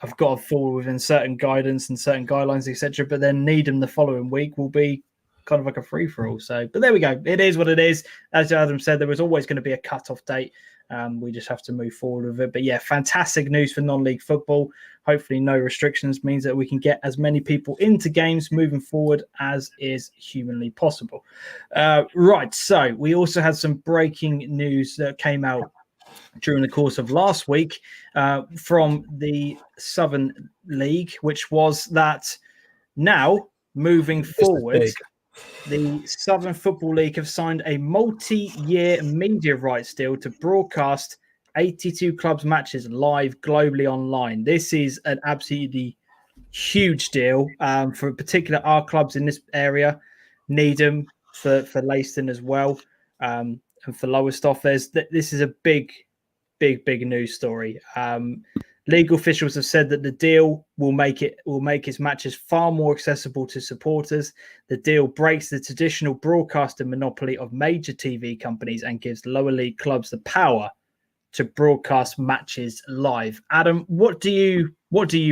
have got to fall within certain guidance and certain guidelines, etc. But then Needham the following week will be kind of like a free-for-all. So, but there we go. It is what it is. As Adam said, there was always going to be a cut-off date. We just have to move forward with it. But yeah, fantastic news for non-league football. Hopefully no restrictions means that we can get as many people into games moving forward as is humanly possible. Right, so we also had some breaking news that came out during the course of last week from the Southern League, which was that now moving forward, the Southern Football League have signed a multi-year media rights deal to broadcast 82 clubs matches live globally online. This is an absolutely huge deal for particular our clubs in this area, Needham for Leiston as well, and for Lowestoft. This is a big news story. Legal officials have said that the deal will make its matches far more accessible to supporters. The deal breaks the traditional broadcasting monopoly of major TV companies and gives lower league clubs the power to broadcast matches live. Adam, what do you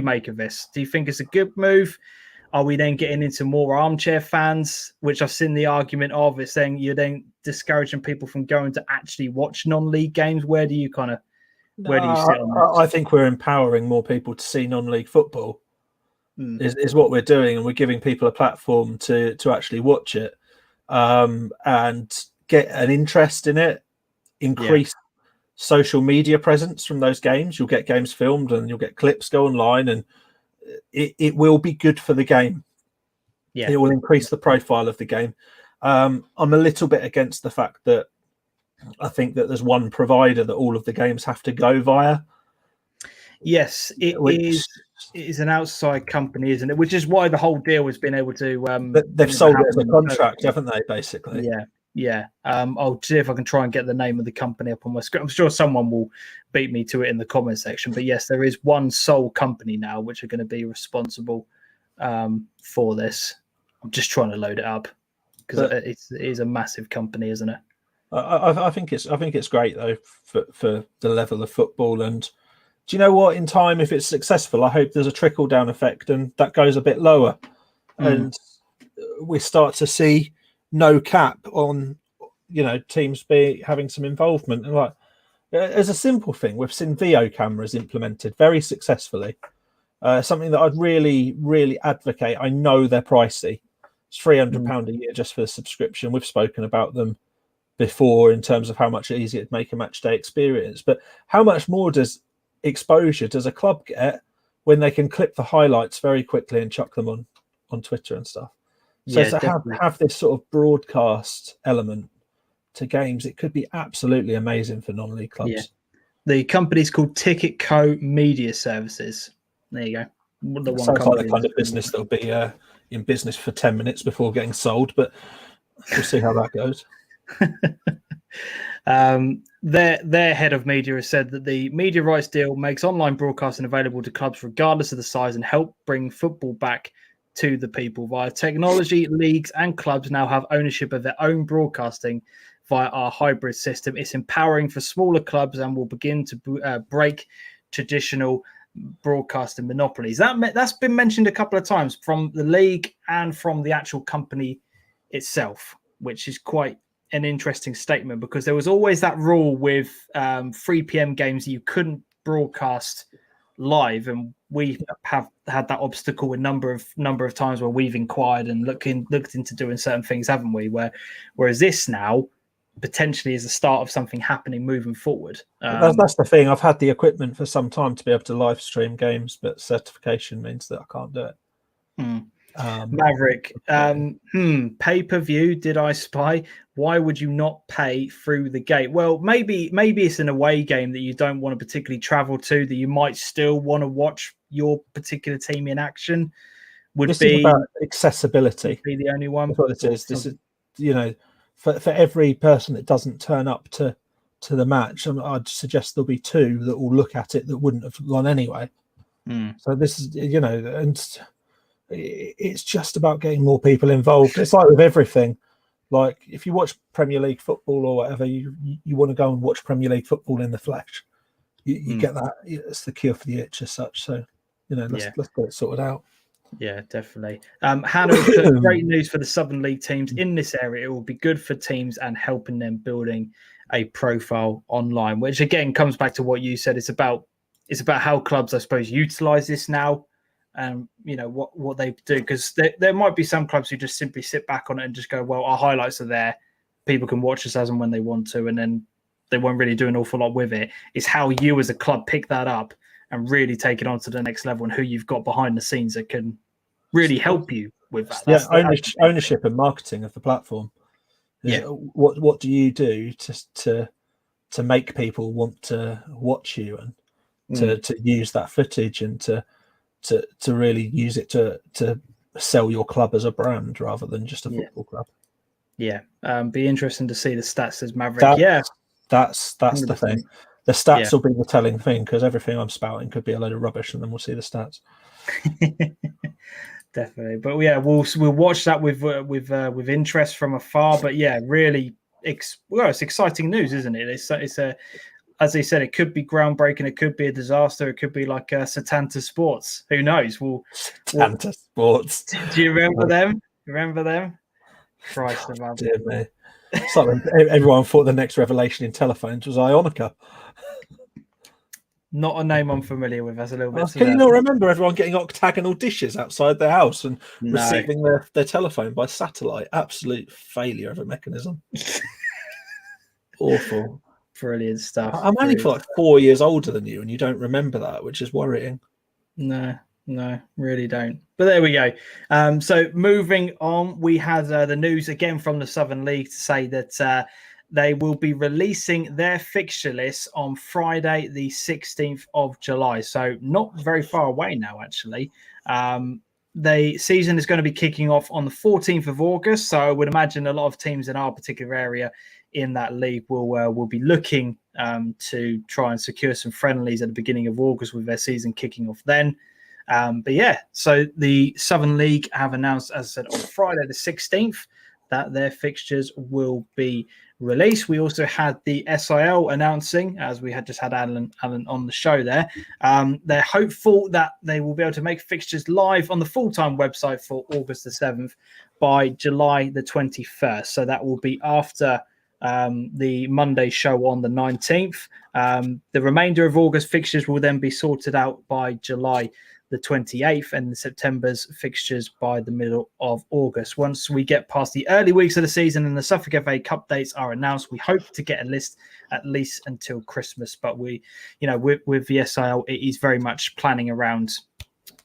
make of this? Do you think it's a good move? Are we then getting into more armchair fans, which I've seen the argument of? It's saying you're then discouraging people from going to actually watch non-league games. Where do you sit on this? I think we're empowering more people to see non-league football. Is what we're doing, and we're giving people a platform to actually watch it and get an interest in it, increase social media presence from those games. You'll get games filmed and you'll get clips go online, and it will be good for the game. It will increase the profile of the game. I'm a little bit against the fact that I think that there's one provider that all of the games have to go via. Yes, it is an outside company, isn't it? Which is why the whole deal has been able to. They've sold it as a contract, haven't they? Basically, yeah. I'll see if I can try and get the name of the company up on my screen. I'm sure someone will beat me to it in the comment section. But yes, there is one sole company now which are going to be responsible for this. I'm just trying to load it up because it is a massive company, isn't it? I think it's great though for the level of football. And do you know what? In time, if it's successful, I hope there's a trickle down effect and that goes a bit lower, and we start to see no cap on teams having some involvement. And like as a simple thing, we've seen VO cameras implemented very successfully Something that I'd really, really advocate. I know they're pricey. It's £300 a year just for the subscription. We've spoken about them before in terms of how much easier it'd make a match day experience. But how much more exposure does a club get when they can clip the highlights very quickly and chuck them on Twitter and stuff? So to have this sort of broadcast element to games, it could be absolutely amazing for non-league clubs. Yeah. The company's called Ticket Co. Media Services. There you go. Sounds like the kind of business that'll be in business for 10 minutes before getting sold, but we'll see how that goes. Their head of media has said that the media rights deal makes online broadcasting available to clubs regardless of the size and help bring football back to the people. Via technology, leagues and clubs now have ownership of their own broadcasting via our hybrid system. It's empowering for smaller clubs and will begin to break traditional broadcasting monopolies. That's been mentioned a couple of times from the league and from the actual company itself, which is quite an interesting statement, because there was always that rule with 3 p.m. games you couldn't broadcast live, and we have had that obstacle a number of times where we've inquired and looked into doing certain things, haven't we? Whereas this now potentially is the start of something happening moving forward. That's the thing. I've had the equipment for some time to be able to live stream games, but certification means that I can't do it. Maverick, pay-per-view, did I spy? Why would you not pay through the gate? Well, maybe it's an away game that you don't want to particularly travel to, that you might still want to watch your particular team in action. This is about accessibility. Be the only one. That's what it is. This is, for every person that doesn't turn up to the match, I'd suggest there'll be 2 that will look at it that wouldn't have gone anyway. So this is, and it's just about getting more people involved. It's like with everything. Like if you watch Premier League football or whatever, you want to go and watch Premier League football in the flesh. You get that. It's the cure for the itch as such. So, let's get it sorted out. Yeah, definitely. Hannah, great news for the Southern League teams in this area. It will be good for teams and helping them building a profile online, which again comes back to what you said. It's about how clubs, I suppose, utilize this now. What they do, because there might be some clubs who just simply sit back on it and just go, well, our highlights are there, people can watch us as and when they want to, and then they won't really do an awful lot with it. It's how you as a club pick that up and really take it on to the next level, and who you've got behind the scenes that can really help you with that. Ownership and marketing of the platform. What do you do to make people want to watch you and to use that footage and to really use it to sell your club as a brand rather than just a football club. Be interesting to see the stats as Maverick. That's 100%. The thing. The stats will be the telling thing, because everything I'm spouting could be a load of rubbish, and then we'll see the stats. Definitely, but we'll watch that with interest from afar. But really, it's exciting news, isn't it? It's a as they said, it could be groundbreaking, it could be a disaster, it could be like Satanta Sports. Who knows? Satanta Sports. Do you remember them? Remember them? Christ, dear me. It's like when everyone thought the next revelation in telephones was Ionica. Not a name I'm familiar with. That's a little bit. Can you not remember everyone getting octagonal dishes outside their house and receiving their telephone by satellite? Absolute failure of a mechanism. Awful. Brilliant stuff. I'm only for like 4 years older than you, and you don't remember that, which is worrying. No, really don't. But there we go. So moving on, we had the news again from the Southern League to say that they will be releasing their fixture list on Friday, the 16th of July. So not very far away now, actually. The season is going to be kicking off on the 14th of August. So I would imagine a lot of teams in our particular area in that league will be looking to try and secure some friendlies at the beginning of August with their season kicking off then. So the Southern League have announced, as I said, on Friday the 16th, that their fixtures will be released. We also had the SIL announcing, as we had just had Alan on the show there. They're hopeful that they will be able to make fixtures live on the full-time website for August the 7th by July the 21st. So that will be after the Monday show on the 19th. The remainder of August fixtures will then be sorted out by July the the 28th, and September's fixtures by the middle of August. Once we get past the early weeks of the season and the Suffolk FA Cup dates are announced, we hope to get a list at least until Christmas. But we, with the SIL, it is very much planning around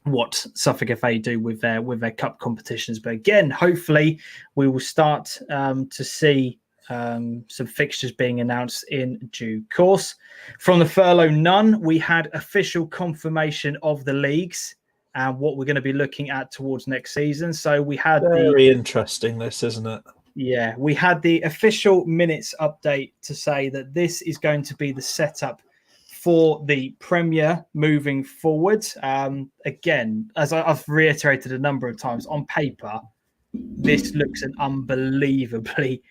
what Suffolk FA do with their cup competitions. But again, hopefully we will start to see some fixtures being announced in due course. From the furlough none, we had official confirmation of the leagues and what we're going to be looking at towards next season. So we had very interesting, this, isn't it? Yeah, we had the official minutes update to say that this is going to be the setup for the Premier moving forward. Again, as I've reiterated a number of times, on paper, this looks an unbelievably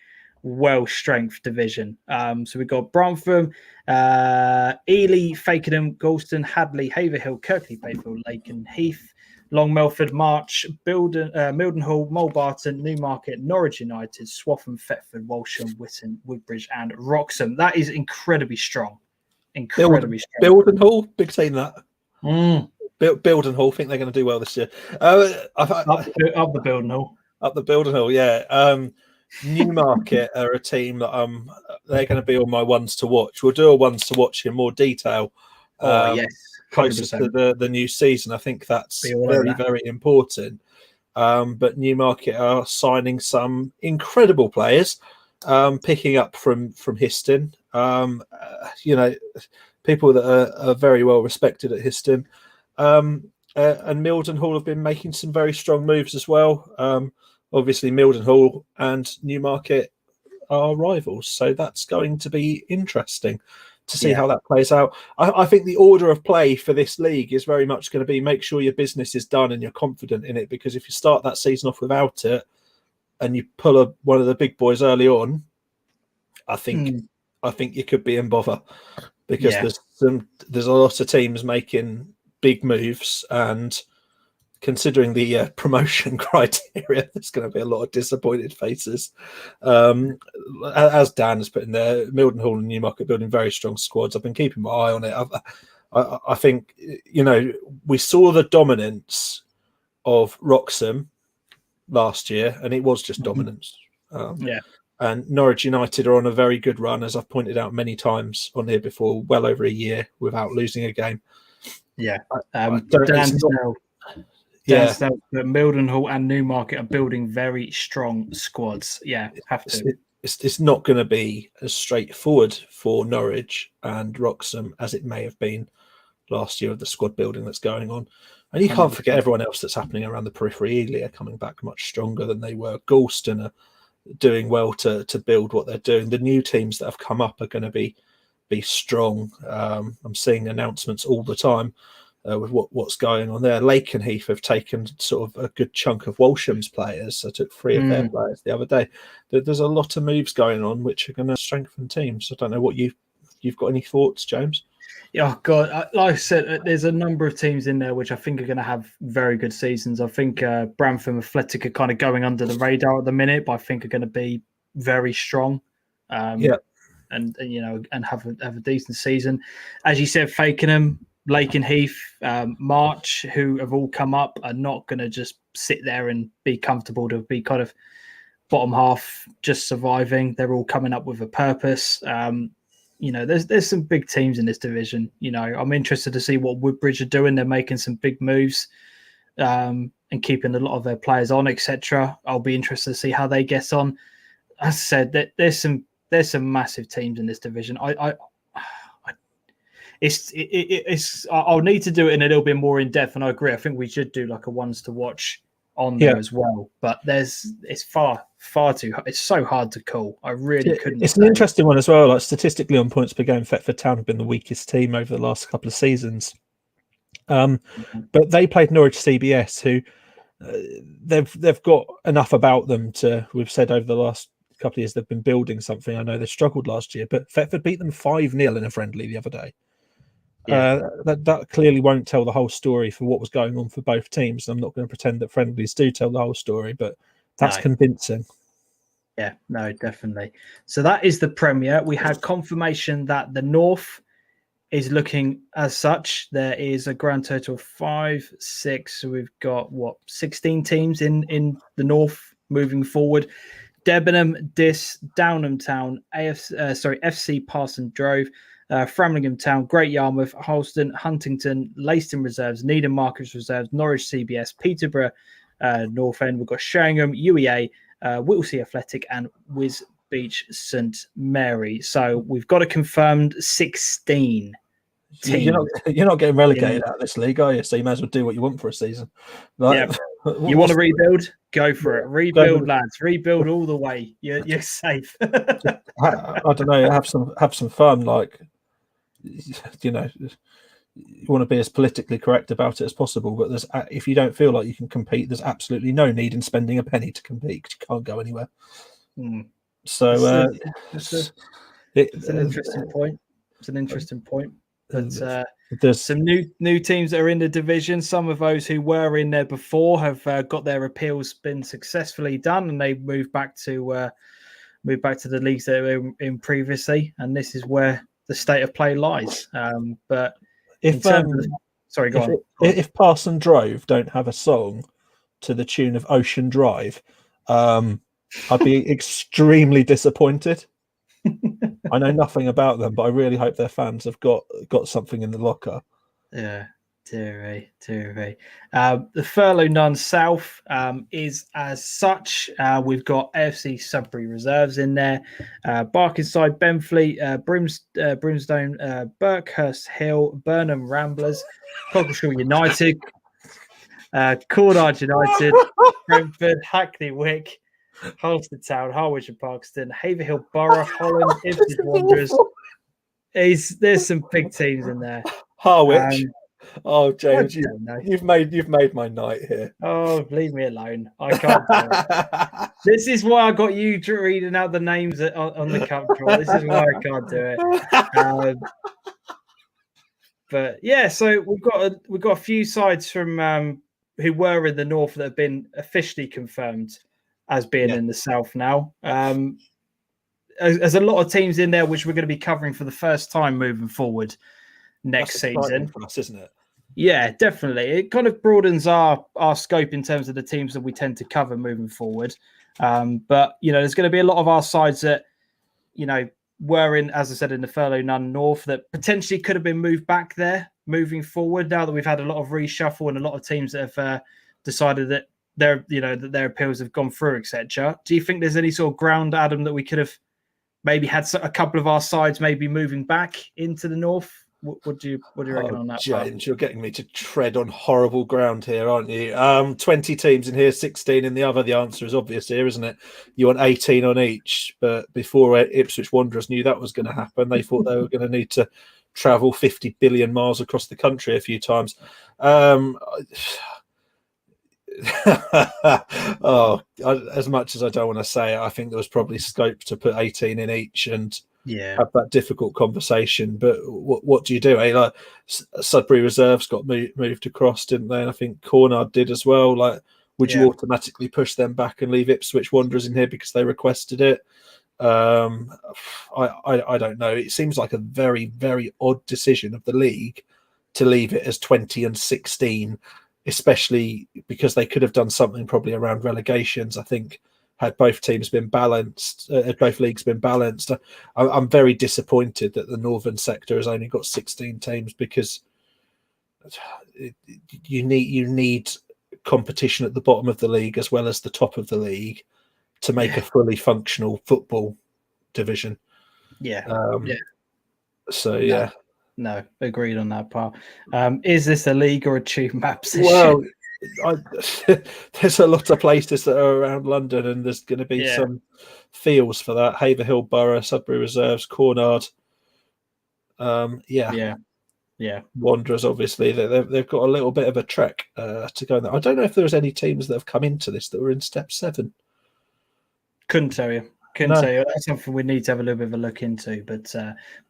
well-strengthed division. So we've got Bromford, Ely, Fakenham, Galston, Hadley, Haverhill, Kirkley, Bayfield, Lake and Heath, Long Melford, March, Mildenhall, Mulbarton, Newmarket, Norwich United, Swaffham, Thetford, Walsham, Witton, Woodbridge and Wroxham. That is incredibly strong. Incredibly strong. Mildenhall, big team that. Mildenhall, think they're going to do well this year. Up the Mildenhall. Up the Mildenhall, yeah. Newmarket are a team that they're going to be on my ones to watch. We'll do a ones to watch in more detail. Yes, 100%. Closer to the new season. I think that's very, very important. But Newmarket are signing some incredible players, picking up from Histon. People that are very well respected at Histon. And Mildenhall have been making some very strong moves as well. Obviously, Mildenhall and Newmarket are rivals, so that's going to be interesting to see how that plays out. I think the order of play for this league is very much going to be make sure your business is done and you're confident in it, because if you start that season off without it and you pull one of the big boys early on, I think you could be in bother, because there's a lot of teams making big moves, and considering the promotion criteria, there's going to be a lot of disappointed faces. As Dan has put in there, Mildenhall and Newmarket building very strong squads. I've been keeping my eye on it. I think, we saw the dominance of Wroxham last year, and it was just dominance. And Norwich United are on a very good run, as I've pointed out many times on here before, well over a year without losing a game. Mildenhall and Newmarket are building very strong squads. It's not going to be as straightforward for Norwich and Wroxham as it may have been last year with the squad building that's going on. And you can't forget everyone else that's happening around the periphery. Ely are coming back much stronger than they were. Galston are doing well to build what they're doing. The new teams that have come up are going to be strong. I'm seeing announcements all the time with what's going on there. Lake and Heath have taken sort of a good chunk of Walsham's players. I took 3 of their players the other day. There's a lot of moves going on which are going to strengthen teams. I don't know what you've got any thoughts, James? Yeah, God, like I said, there's a number of teams in there which I think are going to have very good seasons. I think Bramford Athletic are kind of going under the radar at the minute, but I think are going to be very strong. And have a decent season. As you said, Fakenham, Lake and Heath, March, who have all come up, are not going to just sit there and be comfortable to be kind of bottom half, just surviving. They're all coming up with a purpose. There's some big teams in this division. I'm interested to see what Woodbridge are doing. They're making some big moves and keeping a lot of their players on, etc. I'll be interested to see how they get on. As I said, there's some massive teams in this division. I'll need to do it in a little bit more in depth, and I agree. I think we should do like a ones to watch on there as well. But it's far too. It's so hard to call. I really couldn't. It's an interesting one as well. Like statistically, on points per game, Thetford Town have been the weakest team over the last couple of seasons. But they played Norwich CBS, who they've got enough about them to. We've said over the last couple of years they've been building something. I know they struggled last year, but Thetford beat them 5-0 in a friendly the other day. That clearly won't tell the whole story for what was going on for both teams. I'm not going to pretend that friendlies do tell the whole story, but that's convincing. Yeah, no, definitely. So that is the Premier. We had confirmation that the North is looking as such. There is a grand total of 5, 6. So we've got 16 teams in the north moving forward. Debenham, Diss, Downham Town, FC Parson Drove, Framlingham Town, Great Yarmouth, Halston, Huntington, Leiston Reserves, Needham Marcus Reserves, Norwich CBS, Peterborough, North End. We've got Sheringham, UEA, Whittlesea Athletic, and Wiz Beach St Mary. So we've got a confirmed 16 teams. You're not getting relegated out of this league, are you? So you may as well do what you want for a season. Like, you want to rebuild? Go for it. Rebuild, lads. Rebuild all the way. You're safe. I don't know. Have some fun. Like, you want to be as politically correct about it as possible. But if you don't feel like you can compete, there's absolutely no need in spending a penny to compete because you can't go anywhere. So it's an interesting point. It's an interesting point. But there's some new teams that are in the division. Some of those who were in there before have got their appeals been successfully done, and they moved back to the leagues that they were in previously. And this is where the state of play lies. But if go on. If Parson Drove don't have a song to the tune of Ocean Drive, I'd be extremely disappointed. I know nothing about them, but I really hope their fans have got something in the locker. Yeah, dear. The Furlough None South is as such. We've got AFC Sudbury Reserves in there, Barkingside, Benfleet, Brimstone, Birkhurst Hill, Burnham Ramblers, Cockleshall United, Cornard United, Brentford, Hackney Wick, Halstead Town, Harwich and Parkston, Haverhill Borough, Holland, Ipswich Wanderers. There's some big teams in there. Harwich. James, you've made my night here. Oh, leave me alone. I can't do it. This is why I got you reading out the names on the cup draw. This is why I can't do it. But yeah, so we've got a few sides from who were in the north that have been officially confirmed as being in the south now. There's a lot of teams in there which we're going to be covering for the first time moving forward next season. For us, isn't it? Yeah, definitely. It kind of broadens our scope in terms of the teams that we tend to cover moving forward. But, there's going to be a lot of our sides that, were in, as I said, in the Furlough None North that potentially could have been moved back there moving forward now that we've had a lot of reshuffle and a lot of teams that have decided that their appeals have gone through, etc. Do you think there's any sort of ground, Adam, that we could have maybe had a couple of our sides maybe moving back into the north? What do you reckon on that? James, part? You're getting me to tread on horrible ground here, aren't you? 20 teams in here, 16 in the other. The answer is obvious here, isn't it? You want 18 on each, but before Ipswich Wanderers knew that was going to happen, they thought they were going to need to travel 50 billion miles across the country a few times. As much as I don't want to say it, I think there was probably scope to put 18 in each and have that difficult conversation. But what do you do? Like Sudbury Reserves got moved across, didn't they? And I think Cornard did as well. Like, would you automatically push them back and leave Ipswich Wanderers in here because they requested it? I don't know. It seems like a very, very odd decision of the league to leave it as 20 and 16. Especially because they could have done something probably around relegations. I think had both teams been balanced, both leagues been balanced. I'm very disappointed that the northern sector has only got 16 teams because you need competition at the bottom of the league as well as the top of the league to make a fully functional football division. No, agreed on that part. Is this a league or a tube map position? Well, there's a lot of places that are around London, and there's going to be some feels for that. Haverhill Borough, Sudbury Reserves, Cornard. Wanderers, obviously, they've got a little bit of a trek to go in there. I don't know if there's any teams that have come into this that were in step 7. Couldn't tell you. That's something we need to have a little bit of a look into. But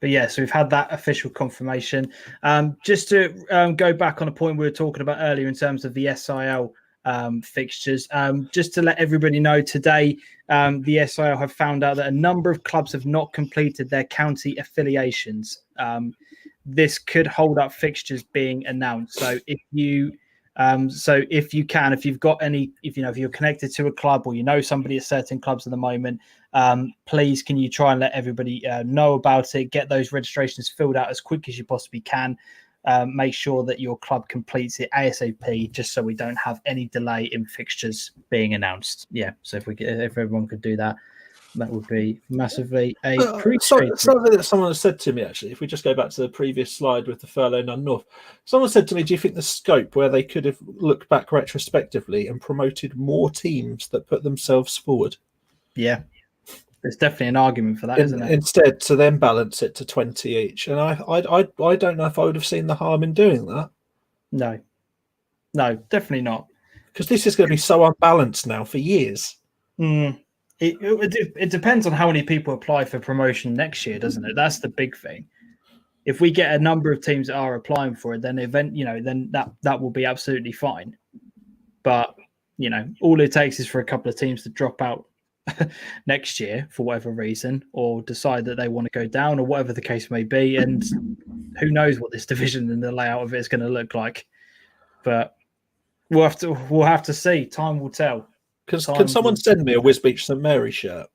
yeah, so we've had that official confirmation. Just to go back on a point we were talking about earlier in terms of the SIL fixtures, just to let everybody know today, the SIL have found out that a number of clubs have not completed their county affiliations. this could hold up fixtures being announced. So if you if you've got any, if you're connected to a club or you know somebody at certain clubs at the moment, please can you try and let everybody know about it, get those registrations filled out as quick as you possibly can. Make sure that your club completes it ASAP, just so we don't have any delay in fixtures being announced. Yeah, so if everyone could do that, that would be massively appreciated. Something that someone has said to me, actually, if we just go back to the previous slide with the furlough none north, someone said to me, do you think the scope where they could have looked back retrospectively and promoted more teams that put themselves forward? Yeah, there's definitely an argument for that, isn't it? Instead, to then balance it to 20 each. And I don't know if I would have seen the harm in doing that. No, definitely not. Because this is going to be so unbalanced now for years. It depends on how many people apply for promotion next year, doesn't it? That's the big thing. If we get a number of teams that are applying for it, then then that will be absolutely fine. But all it takes is for a couple of teams to drop out next year for whatever reason, or decide that they want to go down, or whatever the case may be. And who knows what this division and the layout of it is going to look like. But we'll have to see. Time will tell. Can someone send me a Wisbech St Mary shirt?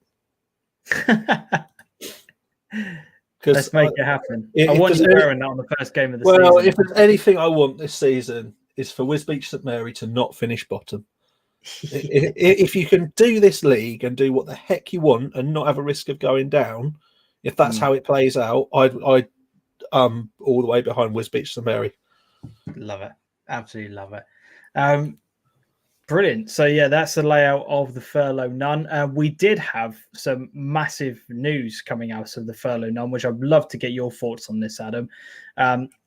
Let's make it happen. I want you wearing that on the first game of the season. Well, if there's anything I want this season, is for Wisbech St Mary to not finish bottom. If you can do this league and do what the heck you want and not have a risk of going down, if that's how it plays out, I'd all the way behind Wisbech St Mary. Love it. Absolutely love it. Brilliant. So, yeah, that's the layout of the furlough none. We did have some massive news coming out of the furlough none, which I'd love to get your thoughts on this, Adam.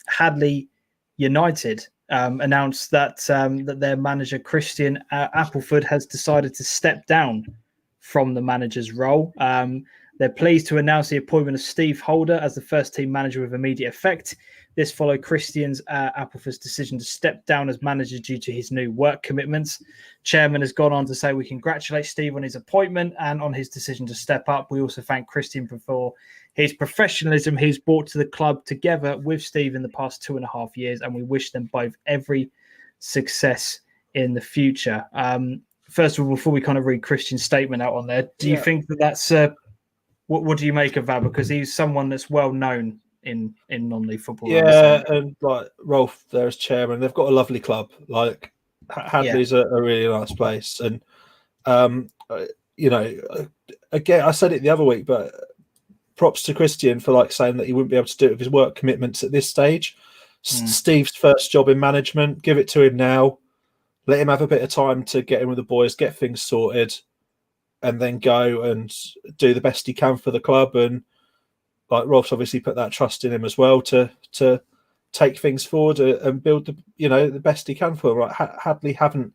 Hadley United announced that their manager, Christian Appleford, has decided to step down from the manager's role. They're pleased to announce the appointment of Steve Holder as the first team manager with immediate effect. This followed Christian's Appleford's decision to step down as manager due to his new work commitments. Chairman has gone on to say, we congratulate Steve on his appointment and on his decision to step up. We also thank Christian for his professionalism he's brought to the club together with Steve in the past 2.5 years, and we wish them both every success in the future. First of all, before we kind of read Christian's statement out on there, do you think that's what do you make of that? Because he's someone that's well known in non-league football. Yeah, and like Rolf there as chairman, they've got a lovely club. Like Hadley's a really nice place, and again, I said it the other week, but props to Christian for saying that he wouldn't be able to do it with his work commitments at this stage. Steve's first job in management, give it to him now. Let him have a bit of time to get in with the boys, get things sorted, and then go and do the best he can for the club. And Rolf's obviously put that trust in him as well to take things forward and build the best he can for him. Right? Hadley haven't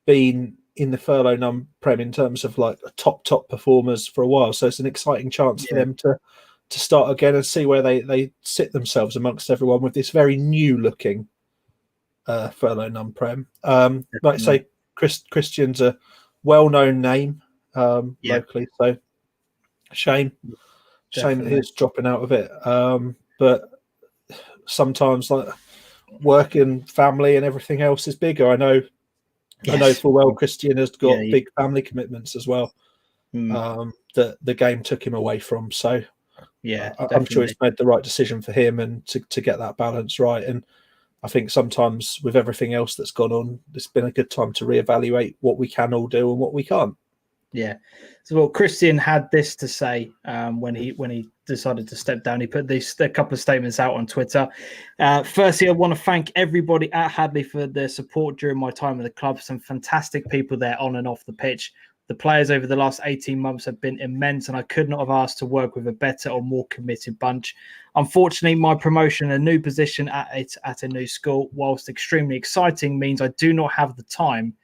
been in the furlough none prem in terms of top performers for a while, so it's an exciting chance for them to start again and see where they sit themselves amongst everyone with this very new looking furlough none prem. Like I say, Christian's a well-known name locally, so shame that he's dropping out of it. But sometimes work and family and everything else is bigger. I know full well Christian has got big family commitments as well that the game took him away from. So I'm sure he's made the right decision for him and to get that balance right. And I think sometimes with everything else that's gone on, it's been a good time to reevaluate what we can all do and what we can't. Yeah. So, Christian had this to say when he decided to step down. He put a couple of statements out on Twitter. Firstly, I want to thank everybody at Hadley for their support during my time at the club. Some fantastic people there on and off the pitch. The players over the last 18 months have been immense, and I could not have asked to work with a better or more committed bunch. Unfortunately, my promotion and a new position at a new school, whilst extremely exciting, means I do not have the time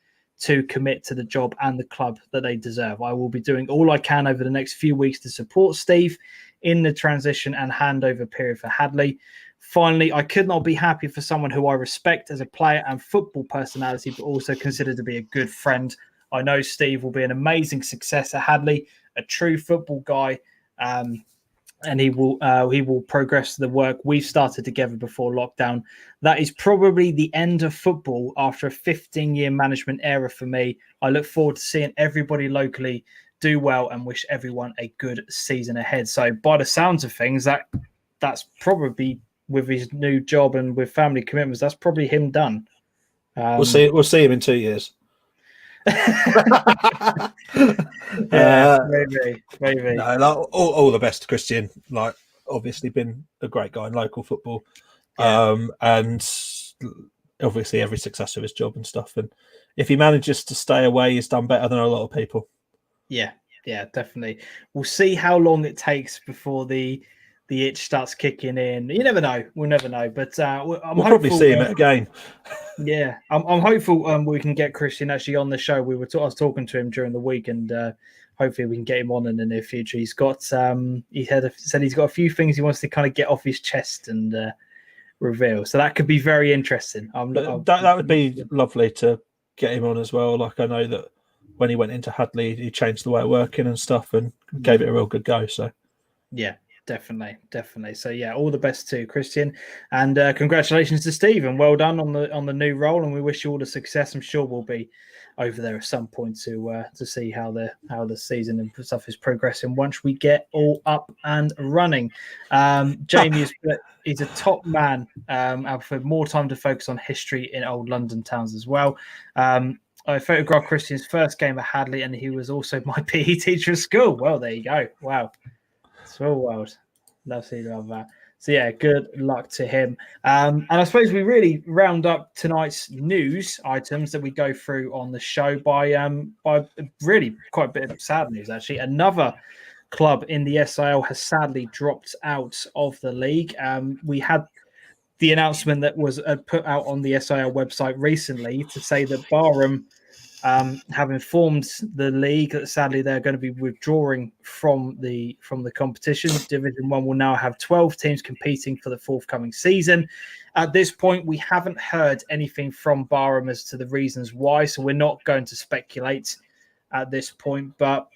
to commit to the job and the club that they deserve. I will be doing all I can over the next few weeks to support Steve in the transition and handover period for Hadley. Finally, I could not be happier for someone who I respect as a player and football personality, but also consider to be a good friend. I know Steve will be an amazing success at Hadley, a true football guy, and he will progress the work we've started together before lockdown. That is probably the end of football after a 15-year management era for me. I look forward to seeing everybody locally do well and wish everyone a good season ahead. So by the sounds of things, that's probably, with his new job and with family commitments, that's probably him done. We'll see him in 2 years. Maybe. No, all the best to Christian. Like, obviously been a great guy in local football, and obviously every success of his job and stuff. And if he manages to stay away, he's done better than a lot of people. Yeah, definitely. We'll see how long it takes before the itch starts kicking in. You never know. We'll never know. But we'll probably see him at a game. Yeah, I'm hopeful we can get Christian actually on the show. I was talking to him during the week, and hopefully we can get him on in the near future. He's got said he's got a few things he wants to kind of get off his chest and reveal. So that could be very interesting. That would be lovely to get him on as well. Like, I know that when he went into Hadley, he changed the way of working and stuff and gave it a real good go. So yeah. Definitely. So yeah, all the best to Christian, and congratulations to Steve, and well done on the new role. And we wish you all the success. I'm sure we'll be over there at some point to see how the season and stuff is progressing once we get all up and running. Jamie he's a top man. For more time to focus on history in old London towns as well. I photographed Christian's first game at Hadley, and he was also my PE teacher at school. Well, there you go. Wow. Small world. Love seeing all that. So yeah, good luck to him. And I suppose we really round up tonight's news items that we go through on the show by really quite a bit of sad news actually. Another club in the SIL has sadly dropped out of the league. We had the announcement that was put out on the SIL website recently to say that Barham have informed the league that sadly they're going to be withdrawing from the competition. Division 1 will now have 12 teams competing for the forthcoming season. At this point, we haven't heard anything from Barham as to the reasons why, so we're not going to speculate at this point. But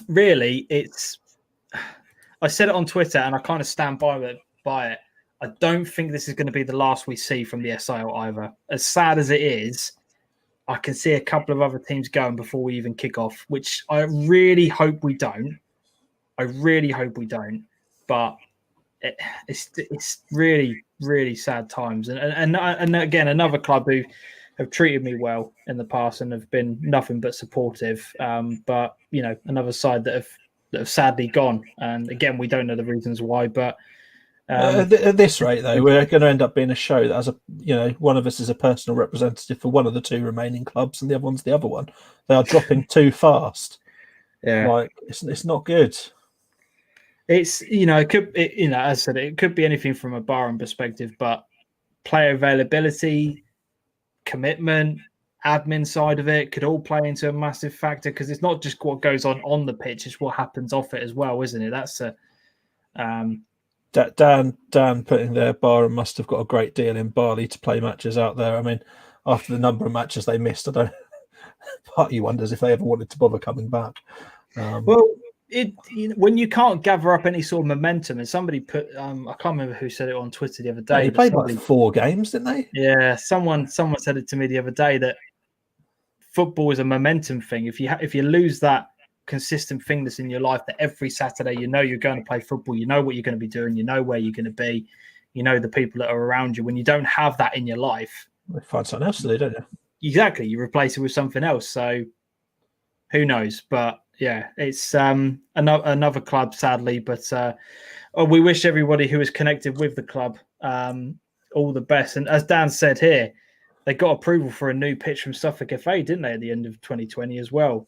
really, I said it on Twitter, and I kind of stand by it. I don't think this is going to be the last we see from the SIL either. As sad as it is, I can see a couple of other teams going before we even kick off, which I really hope we don't. But it's really, really sad times. And again, another club who have treated me well in the past and have been nothing but supportive. But another side that have sadly gone. And again, we don't know the reasons why, but. At this rate, though, we're going to end up being a show that has one of us is a personal representative for one of the two remaining clubs, and the other one's the other one. They are dropping too fast. Yeah, like it's not good. It's it could as I said, it could be anything from a Barham perspective, but player availability, commitment, admin side of it could all play into a massive factor because it's not just what goes on the pitch; it's what happens off it as well, isn't it? That's Dan putting their Barham must have got a great deal in Bali to play matches out there. I mean, after the number of matches they missed, I don't. Part of you wonders if they ever wanted to bother coming back. Well, when you can't gather up any sort of momentum, and somebody put, I can't remember who said it on Twitter the other day. They played like 4 games, didn't they? Yeah, someone said it to me the other day that football is a momentum thing. If you lose that consistent thing that's in your life, that every Saturday you're going to play football, you know what you're going to be doing, you know where you're going to be, you know the people that are around you. When you don't have that in your life, you find something else to do, don't you? Exactly, you replace it with something else. So who knows? But yeah, it's another club, sadly. But we wish everybody who is connected with the club all the best. And as Dan said here, they got approval for a new pitch from Suffolk FA, didn't they, at the end of 2020 as well?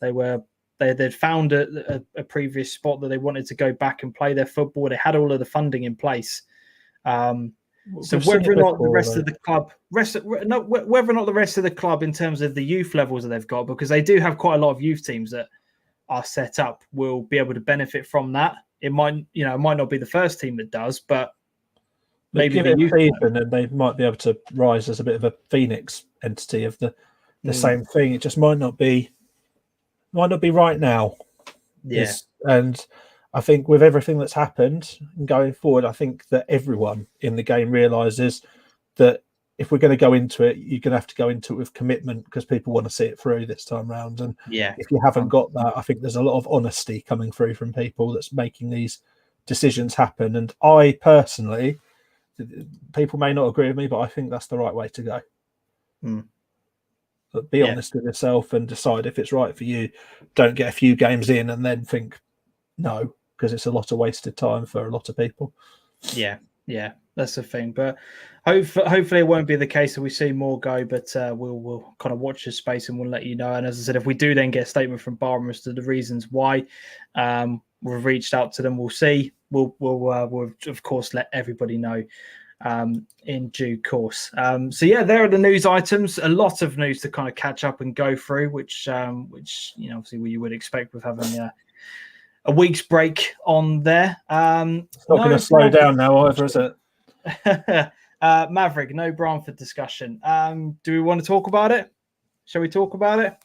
They'd found a previous spot that they wanted to go back and play their football. They had all of the funding in place. So whether or not the rest of the club in terms of the youth levels that they've got, because they do have quite a lot of youth teams that are set up, will be able to benefit from that. It might not be the first team that does, but maybe give it a season and they might be able to rise as a bit of a phoenix entity of the same thing. It just might not be right now. Yeah. And I think with everything that's happened and going forward, I think that everyone in the game realises that if we're going to go into it, you're going to have to go into it with commitment because people want to see it through this time round. And if you haven't got that, I think there's a lot of honesty coming through from people that's making these decisions happen. And I personally, people may not agree with me, but I think that's the right way to go. But be honest with yourself and decide if it's right for you. Don't get a few games in and then think no, because it's a lot of wasted time for a lot of people. Yeah, that's the thing. But hopefully it won't be the case that we see more go. But we'll kind of watch this space and we'll let you know. And as I said, if we do then get a statement from Barham as to the reasons why, we've reached out to them. We'll see. We'll of course let everybody know in due course. So yeah, there are the news items. A lot of news to kind of catch up and go through, which obviously you would expect with having a week's break on there. It's not going to slow down now either, is it? Maverick, no Bramford discussion. Do we want to talk about it? Shall we talk about it?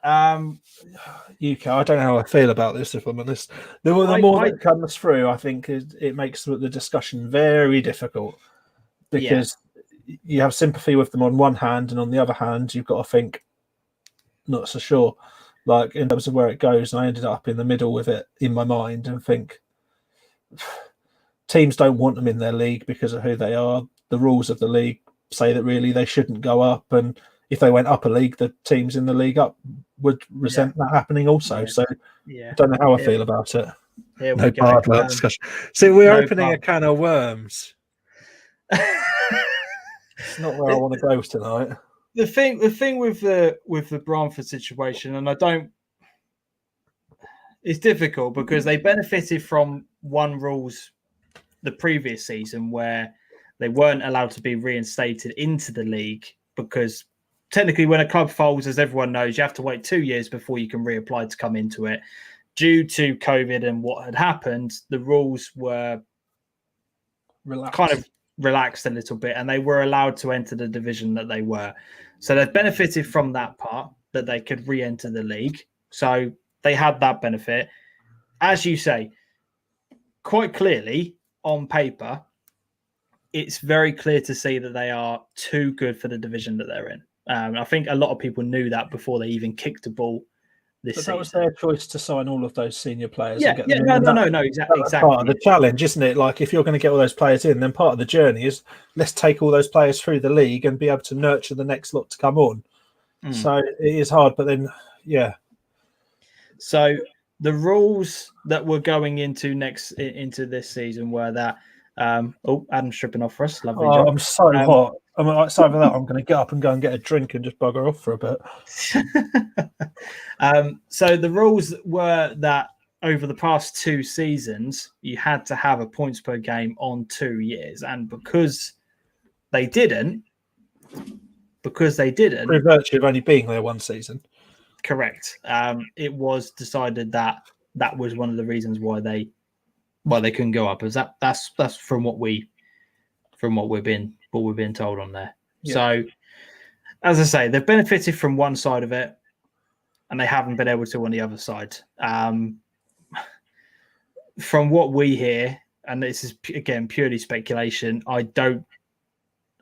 UK, I don't know how I feel about this, if I'm honest. The more that comes through, I think it makes the discussion very difficult because you have sympathy with them on one hand, and on the other hand, you've got to think, not so sure. Like in terms of where it goes, and I ended up in the middle with it in my mind and think teams don't want them in their league because of who they are. The rules of the league say that really they shouldn't go up, and if they went up a league, the teams in the league up would resent that happening also. So I don't know how I feel about it. Here no we go. bad luck discussion. See, we're opening a can of worms. It's not where I want to go tonight. The thing with the Bramford situation, and it's difficult because they benefited from one rules the previous season where they weren't allowed to be reinstated into the league because technically when a club folds, as everyone knows, you have to wait 2 years before you can reapply to come into it. Due to COVID and what had happened, the rules were kind of relaxed a little bit and they were allowed to enter the division that they were. So they benefited from that part, that they could re-enter the league. So they had that benefit. As you say, quite clearly on paper, it's very clear to see that they are too good for the division that they're in. I think a lot of people knew that before they even kicked the ball this season. That was their choice to sign all of those senior players. Yeah, exactly. That's part of the challenge, isn't it? Like if you're going to get all those players in, then part of the journey is let's take all those players through the league and be able to nurture the next lot to come on. So it is hard, but then, So the rules that we're going into this season were that. Adam's stripping off for us. Lovely job. I'm so hot. I'm like, sorry for that. I'm going to get up and go and get a drink and just bugger off for a bit. So the rules were that over the past 2 seasons, you had to have a points per game on 2 years, and because they didn't, by virtue of only being there 1 season. Correct. It was decided that was one of the reasons why they couldn't go up. Is that's from what we've been told on there. Yeah. So, as I say, they've benefited from one side of it, and they haven't been able to on the other side. From what we hear, and this is again purely speculation, I don't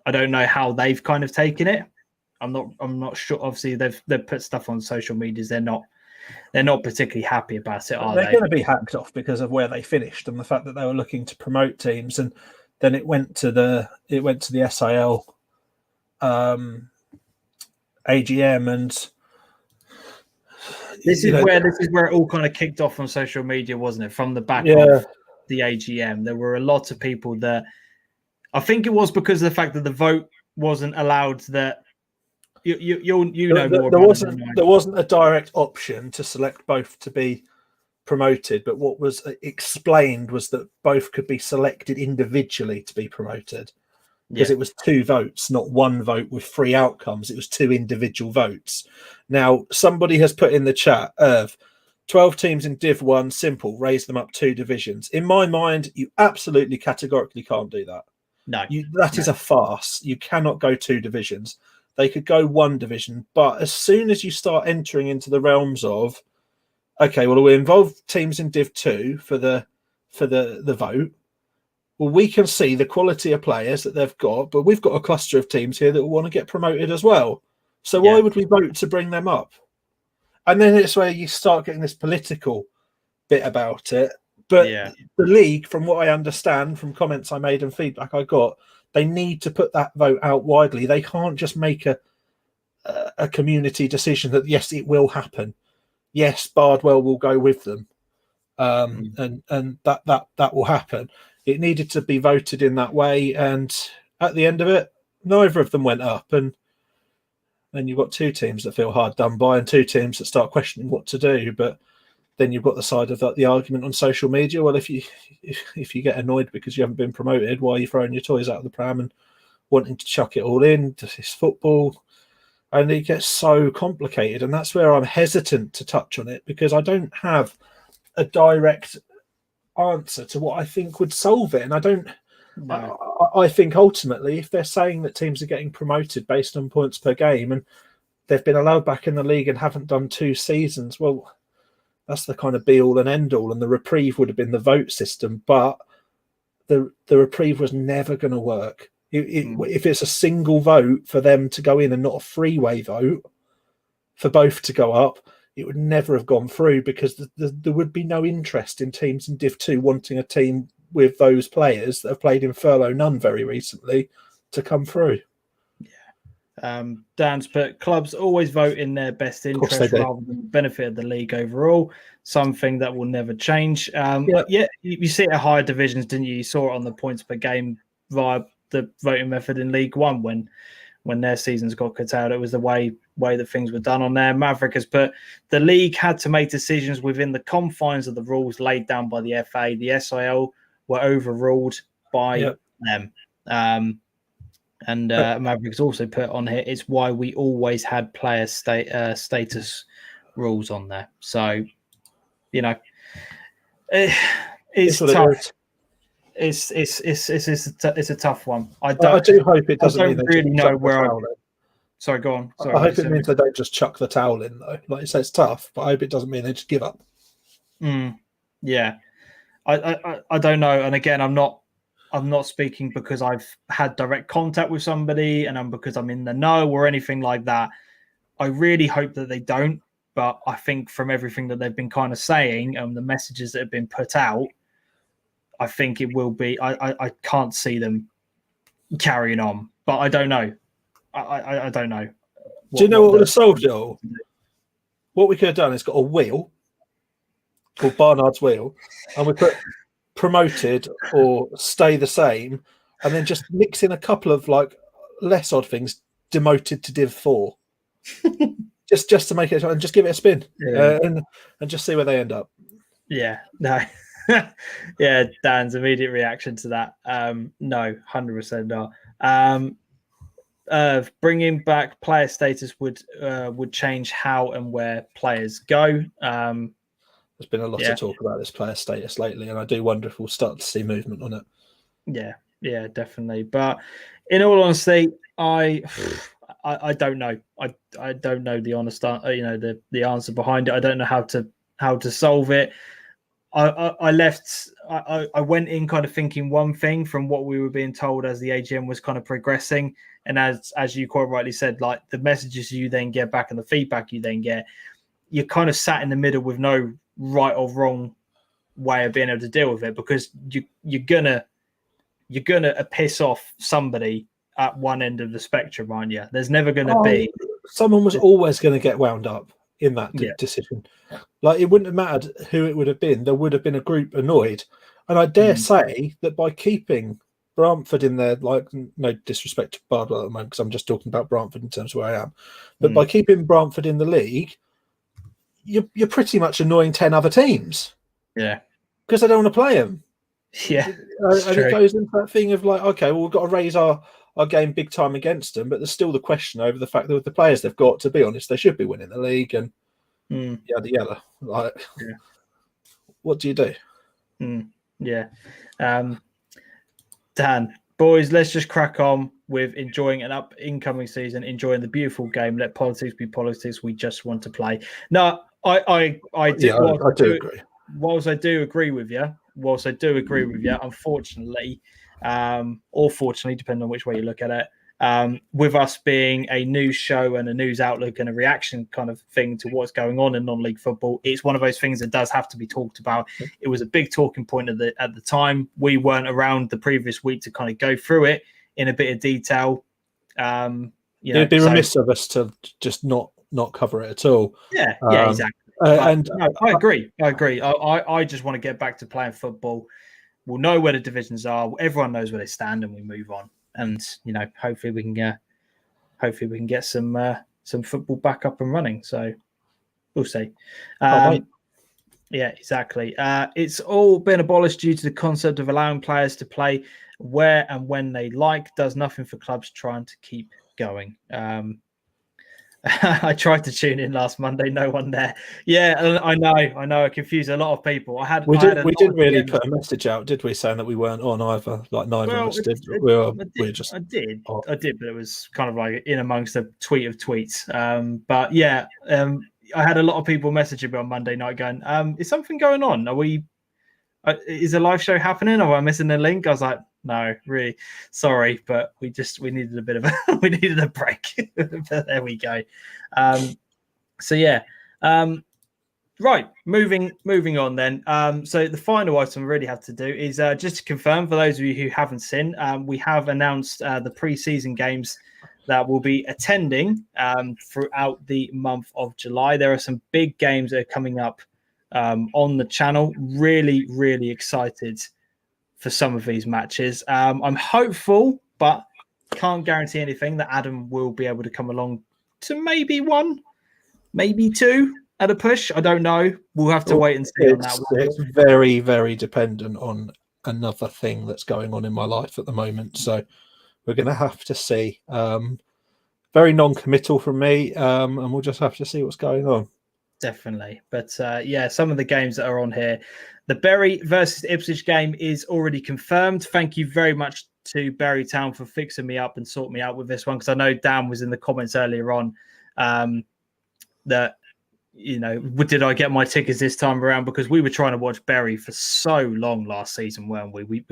know how they've kind of taken it. I'm not sure. Obviously, they've put stuff on social medias. They're not particularly happy about it, are they? They're going to be hacked off because of where they finished and the fact that they were looking to promote teams, and then it went to the SIL AGM, and this is where it all kind of kicked off on social media, wasn't it? From the back of the AGM, there were a lot of people that I think it was because of the fact that the vote wasn't allowed. That you know more. There wasn't a direct option to select both to be promoted, but what was explained was that both could be selected individually to be promoted, because it was 2 votes, not 1 vote with 3 outcomes. It was 2 individual votes. Now, somebody has put in the chat of 12 teams in Div 1, simple, raise them up 2 divisions. In my mind, you absolutely categorically can't do that. No. That is a farce. You cannot go 2 divisions. They could go 1 division, but as soon as you start entering into the realms of okay, well, we involve teams in Div 2 for the vote. Well, we can see the quality of players that they've got, but we've got a cluster of teams here that want to get promoted as well. So why would we vote to bring them up? And then it's where you start getting this political bit about it. But the league, from what I understand from comments I made and feedback I got, they need to put that vote out widely. They can't just make a community decision that, yes, it will happen. Yes, Bardwell will go with them. And that will happen. It needed to be voted in that way. And at the end of it, neither of them went up. And then you've got two teams that feel hard done by and two teams that start questioning what to do. But then you've got the side of the argument on social media. Well, if you get annoyed because you haven't been promoted, why are you throwing your toys out of the pram and wanting to chuck it all in? It's football. And it gets so complicated. And that's where I'm hesitant to touch on it, because I don't have a direct answer to what I think would solve it. And I don't... No. I think ultimately, if they're saying that teams are getting promoted based on points per game and they've been allowed back in the league and haven't done 2 seasons, well, that's the kind of be all and end all. And the reprieve would have been the vote system, but the reprieve was never going to work. If it's a single vote for them to go in and not a three-way vote for both to go up, it would never have gone through, because there would be no interest in teams in Div 2 wanting a team with those players that have played in Furlough None very recently to come through. Dan's put, clubs always vote in their best interest rather than the benefit of the league overall, something that will never change. You see it at higher divisions, didn't you? You saw it on the points per game via the voting method in League One when their seasons got cut out. It was the way that things were done on there. Maverick has put, the league had to make decisions within the confines of the rules laid down by the FA. The SIL were overruled by them. Mavericks also put on here, it's why we always had player status rules on there. So, it's tough. It's a tough one. I do hope it doesn't. I don't really know where I'm. Sorry, go on. Sorry, I hope it means they don't just chuck the towel in, though. Like you say, it's tough, but I hope it doesn't mean they just give up. Yeah. I don't know. And again, I'm not speaking because I've had direct contact with somebody and because I'm in the know or anything like that. I really hope that they don't. But I think from everything that they've been kind of saying and the messages that have been put out, I think it will be. I can't see them carrying on. But I don't know. I don't know. Do you know what would have solved it all? What we could have done is got a wheel called Barnard's Wheel, and we put promoted or stay the same, and then just mix in a couple of like less odd things, demoted to Div 4, just to make it, and just give it a spin, and just see where they end up. Yeah, no, yeah. Dan's immediate reaction to that, no, 100% no. Bringing back player status would change how and where players go. There's been a lot of talk about this player status lately, and I do wonder if we'll start to see movement on it. Yeah, definitely. But in all honesty, I don't know. I don't know the honest, the answer behind it. I don't know how to solve it. I went in kind of thinking one thing from what we were being told as the AGM was kind of progressing, and as you quite rightly said, like the messages you then get back and the feedback you then get, you're kind of sat in the middle with no right or wrong way of being able to deal with it, because you're gonna piss off somebody at one end of the spectrum, aren't you? There's never going to be someone was always going to get wound up in that decision. Like, it wouldn't have mattered who it would have been. There would have been a group annoyed, and I dare say that by keeping Brantford in there, like, no disrespect to Bardwell at the moment, because I'm just talking about Brantford in terms of where I am, but by keeping Brantford in the league, you're pretty much annoying 10 other teams. Yeah. Because they don't want to play them. Yeah. And it goes into that thing of like, okay, well, we've got to raise our game big time against them, but there's still the question over the fact that with the players they've got, to be honest, they should be winning the league and yada yada. Like, what do you do? Yeah. Dan, boys, let's just crack on with enjoying an incoming season, enjoying the beautiful game. Let politics be politics. We just want to play. No, I do. Yeah, I do agree. Whilst I do agree with you, unfortunately, or fortunately, depending on which way you look at it, with us being a news show and a news outlook and a reaction kind of thing to what's going on in non-league football, it's one of those things that does have to be talked about. It was a big talking point at the time. We weren't around the previous week to kind of go through it in a bit of detail. It'd be remiss of us to just not cover it at all. Yeah, exactly. No, I agree. I just want to get back to playing football. We'll know where the divisions are. Everyone knows where they stand, and we move on. And hopefully we can get some football back up and running. So we'll see. Yeah, exactly. It's all been abolished due to the concept of allowing players to play where and when they like. Does nothing for clubs trying to keep going. I tried to tune in last Monday. No one there. Yeah, I know. I confused a lot of people. We didn't really put a message out, did we, saying that we weren't on either? Like neither of us did. I did, but it was kind of like in amongst a tweet of tweets. But yeah, I had a lot of people messaging me on Monday night going, "Is something going on? Is a live show happening? Or am I missing the link?" I was like, no, really sorry, but we needed a bit of we needed a break. But there we go. So yeah. Right, moving on then. So the final item we really have to do is just to confirm for those of you who haven't seen, we have announced the pre-season games that we'll be attending throughout the month of July. There are some big games that are coming up on the channel. Really, really excited for some of these matches. I'm hopeful, but can't guarantee anything, that Adam will be able to come along to maybe one, maybe two at a push. I don't know. We'll have to wait and see on that one. It's very, very dependent on another thing that's going on in my life at the moment. So we're going to have to see. Very non-committal from me, and we'll just have to see what's going on. Definitely. But yeah, some of the games that are on here. The Bury versus Ipswich game is already confirmed. Thank you very much to Bury Town for fixing me up and sorting me out with this one, because I know Dan was in the comments earlier on that, did I get my tickets this time around? Because we were trying to watch Bury for so long last season, weren't we?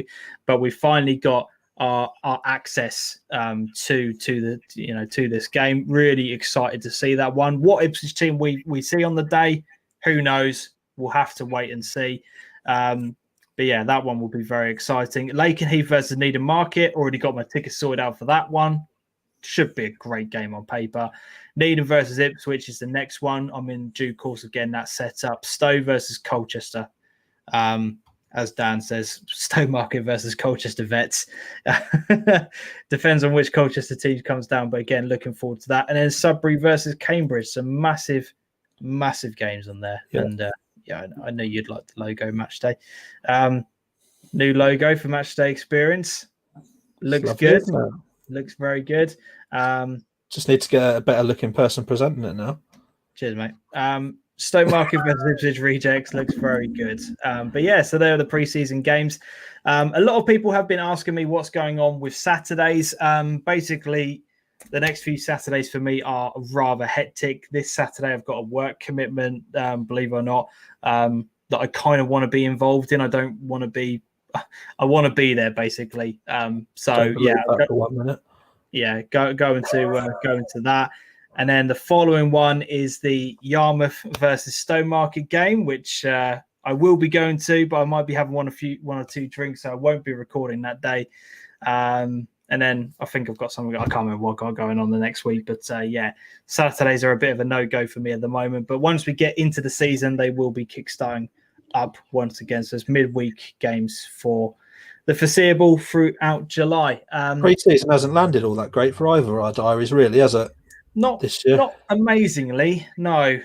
But we finally got our access to this game. Really excited to see that one. What Ipswich team we see on the day, who knows? We'll have to wait and see. But yeah, that one will be very exciting. Lakenheath versus Needham Market. Already got my tickets sorted out for that one. Should be a great game on paper. Needham versus Ipswich is the next one. I'm in due course of getting that set up. Stowe versus Colchester. As Dan says, Stowmarket versus Colchester Vets. Depends on which Colchester team comes down. But again, looking forward to that. And then Sudbury versus Cambridge. Some massive games on there. Yeah. And I know you'd like the logo match day. New logo for match day experience. Looks good. Looks very good. Just need to get a better looking person presenting it now. Cheers, mate. Stowmarket versus Ipswich Rejects looks very good. But yeah, so there are the preseason games. A lot of people have been asking me what's going on with Saturdays. Basically, the next few Saturdays for me are rather hectic. This Saturday, I've got a work commitment, believe it or not, that I kind of want to be involved in. I want to be there, basically. So yeah, for 1 minute. Yeah, go into that. And then the following one is the Yarmouth versus Stowmarket game, which I will be going to, but I might be having one or two drinks, so I won't be recording that day. And then I think I've got something, I can't remember what I've got going on the next week. But yeah, Saturdays are a bit of a no-go for me at the moment. But once we get into the season, they will be kickstarting up once again. So it's midweek games for the foreseeable throughout July. Pre-season hasn't landed all that great for either of our diaries, really, has it? Not this year. Not amazingly, no.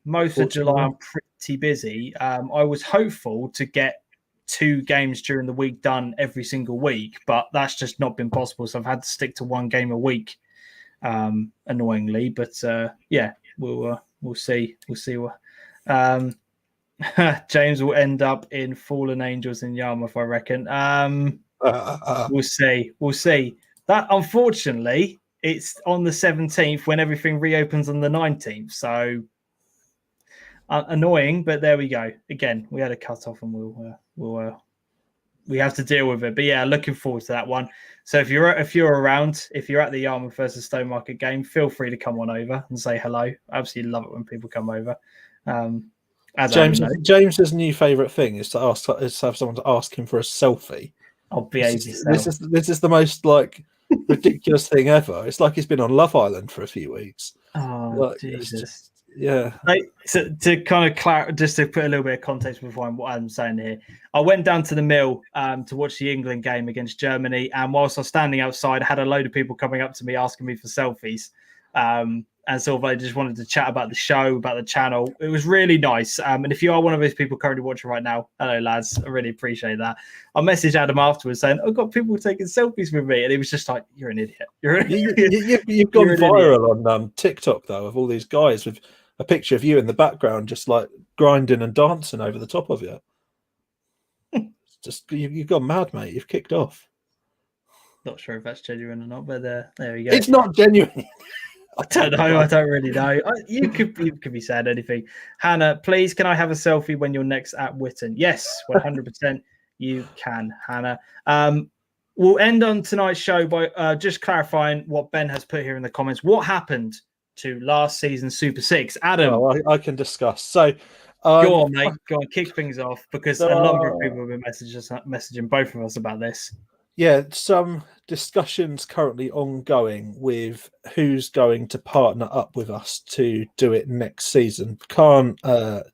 Most of July I'm pretty busy. I was hopeful to get 2 games during the week done every single week, but that's just not been possible. So I've had to stick to 1 game a week, annoyingly. But yeah, we'll see. We'll see what. James will end up in Fallen Angels in Yarmouth, I reckon. We'll see. We'll see. That, unfortunately, it's on the 17th when everything reopens on the 19th. So Annoying, but there we go. Again, we had a cut off, and we have to deal with it. But yeah, looking forward to that one. So if you're around, if you're at the Yarmouth versus Stowmarket game, feel free to come on over and say hello. I absolutely love it when people come over. James's new favourite thing is to have someone to ask him for a selfie. I'll behave yourself. This is the most like ridiculous thing ever. It's like he's been on Love Island for a few weeks. Oh, like, Jesus. Yeah. So to kind of just to put a little bit of context behind what I'm saying here, I went down to the mill to watch the England game against Germany, and whilst I was standing outside, I had a load of people coming up to me asking me for selfies, and sort of I just wanted to chat about the show, about the channel. It was really nice. And if you are one of those people currently watching right now, hello lads, I really appreciate that. I messaged Adam afterwards saying, I've got people taking selfies with me, and he was just like, "You're an idiot. You've gone viral on TikTok though, of all these guys with a picture of you in the background, just like grinding and dancing over the top of you. Just you've gone mad, mate. You've kicked off. Not sure if that's genuine or not, but there we go. It's not genuine. I don't know. I don't really know. You could be saying anything. Hannah, please, can I have a selfie when you're next at Witten? Yes, 100%. You can, Hannah. We'll end on tonight's show by just clarifying what Ben has put here in the comments. What happened to last season's Super Six? Adam, I can discuss. So, go on, mate. Go on, kick things off, because a number of people have been messaging both of us about this. Yeah, some discussions currently ongoing with who's going to partner up with us to do it next season. Can't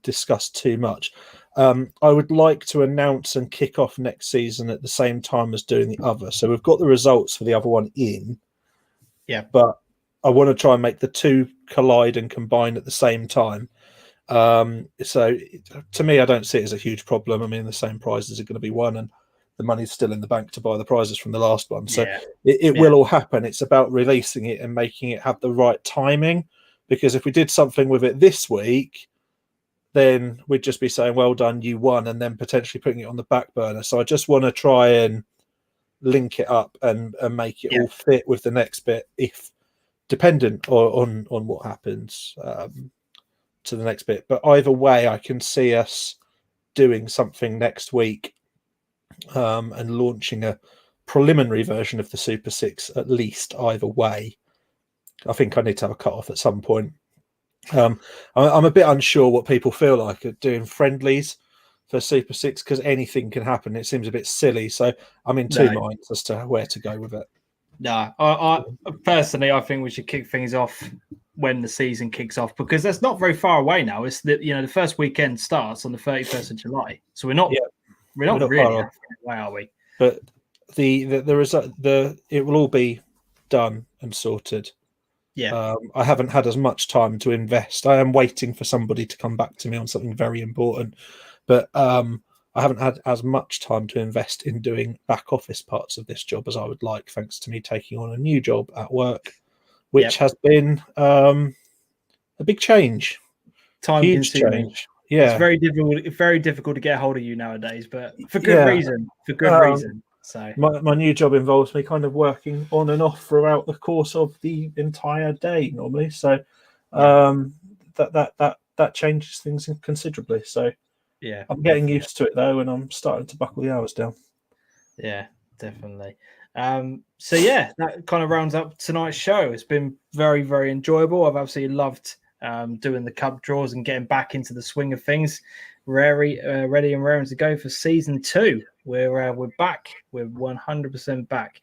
discuss too much. I would like to announce and kick off next season at the same time as doing the other. So we've got the results for the other one in. Yeah. But I want to try and make the two collide and combine at the same time. So to me, I don't see it as a huge problem. I mean, the same prizes are going to be won, and the money's still in the bank to buy the prizes from the last one. So it will all happen. It's about releasing it and making it have the right timing, because if we did something with it this week, then we'd just be saying, well done, you won, and then potentially putting it on the back burner. So I just want to try and link it up and make it all fit with the next bit, if dependent on what happens to the next bit. But either way, I can see us doing something next week and launching a preliminary version of the Super Six, at least either way. I think I need to have a cut-off at some point. I'm a bit unsure what people feel like at doing friendlies for Super Six, because anything can happen. It seems a bit silly. So I'm in two minds as to where to go with it. No, I personally, I think we should kick things off when the season kicks off, because that's not very far away now. It's the first weekend starts on the 31st of July, so we're not really away, are we? But it will all be done and sorted. Yeah. I haven't had as much time to invest. I am waiting for somebody to come back to me on something very important, but I haven't had as much time to invest in doing back office parts of this job as I would like, thanks to me taking on a new job at work, which has been a big change. Huge change. Yeah, it's very difficult to get a hold of you nowadays, but for good reason. For good reason. So my new job involves me kind of working on and off throughout the course of the entire day normally. So that changes things considerably. So yeah, I'm getting used to it though, and I'm starting to buckle the hours down. Yeah, definitely. So yeah, that kind of rounds up tonight's show. It's been very, very enjoyable. I've absolutely loved doing the cup draws and getting back into the swing of things. Ready and raring to go for season 2. We're back. We're 100% back.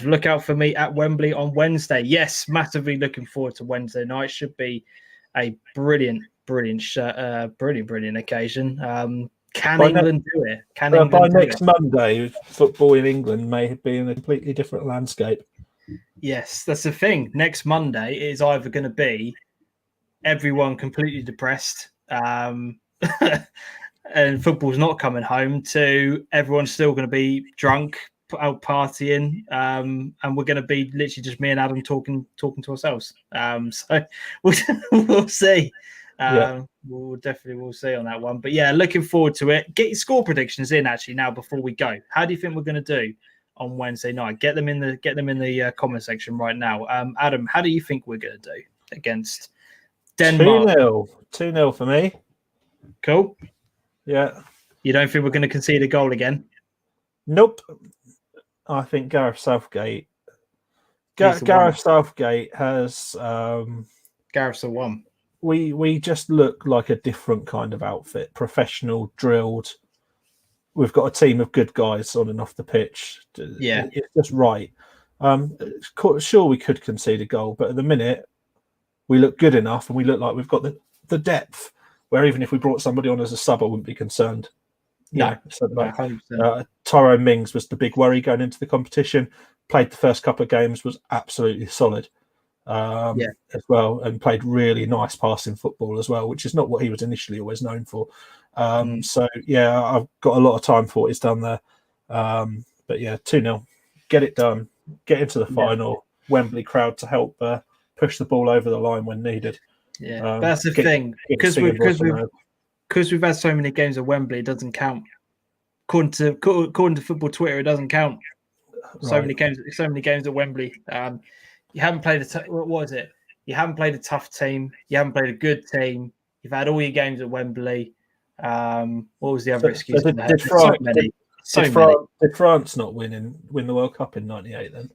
Look out for me at Wembley on Wednesday. Yes, massively looking forward to Wednesday night. Should be a brilliant occasion. Can England do it? By next Monday, football in England may be in a completely different landscape. Yes, that's the thing. Next Monday is either going to be everyone completely depressed, and football's not coming home, to everyone's still going to be drunk, out partying, and we're going to be literally just me and Adam talking to ourselves. So we'll see. We'll see on that one. But yeah, looking forward to it. Get your score predictions in actually now before we go. How do you think we're going to do on Wednesday night? Get them in the comment section right now. Adam, how do you think we're going to do against Denmark. 2-0. 2-0 for me. Cool. Yeah. You don't think we're going to concede a goal again? Nope. I think Gareth Southgate. He's the Gareth one. Southgate has. Gareth's the one. We just look like a different kind of outfit. Professional, drilled. We've got a team of good guys on and off the pitch. Yeah. It's just right. Sure, we could concede a goal, but at the minute, we look good enough and we look like we've got the depth where even if we brought somebody on as a sub, I wouldn't be concerned. No, So like, 100%. Tyrone Mings was the big worry going into the competition. Played the first couple of games, was absolutely solid as well, and played really nice passing football as well, which is not what he was initially always known for. So, yeah, I've got a lot of time for what he's done there. But, yeah, 2-0. Get it done. Get into the final. Wembley crowd to help push the ball over the line when needed. Yeah, that's the thing. Because we've had so many games at Wembley, it doesn't count. According to football Twitter, it doesn't count. So many games at Wembley. You haven't played what is it? You haven't played a tough team. You haven't played a good team. You've had all your games at Wembley. What was the other excuse? Did France not win the World Cup in '98 then?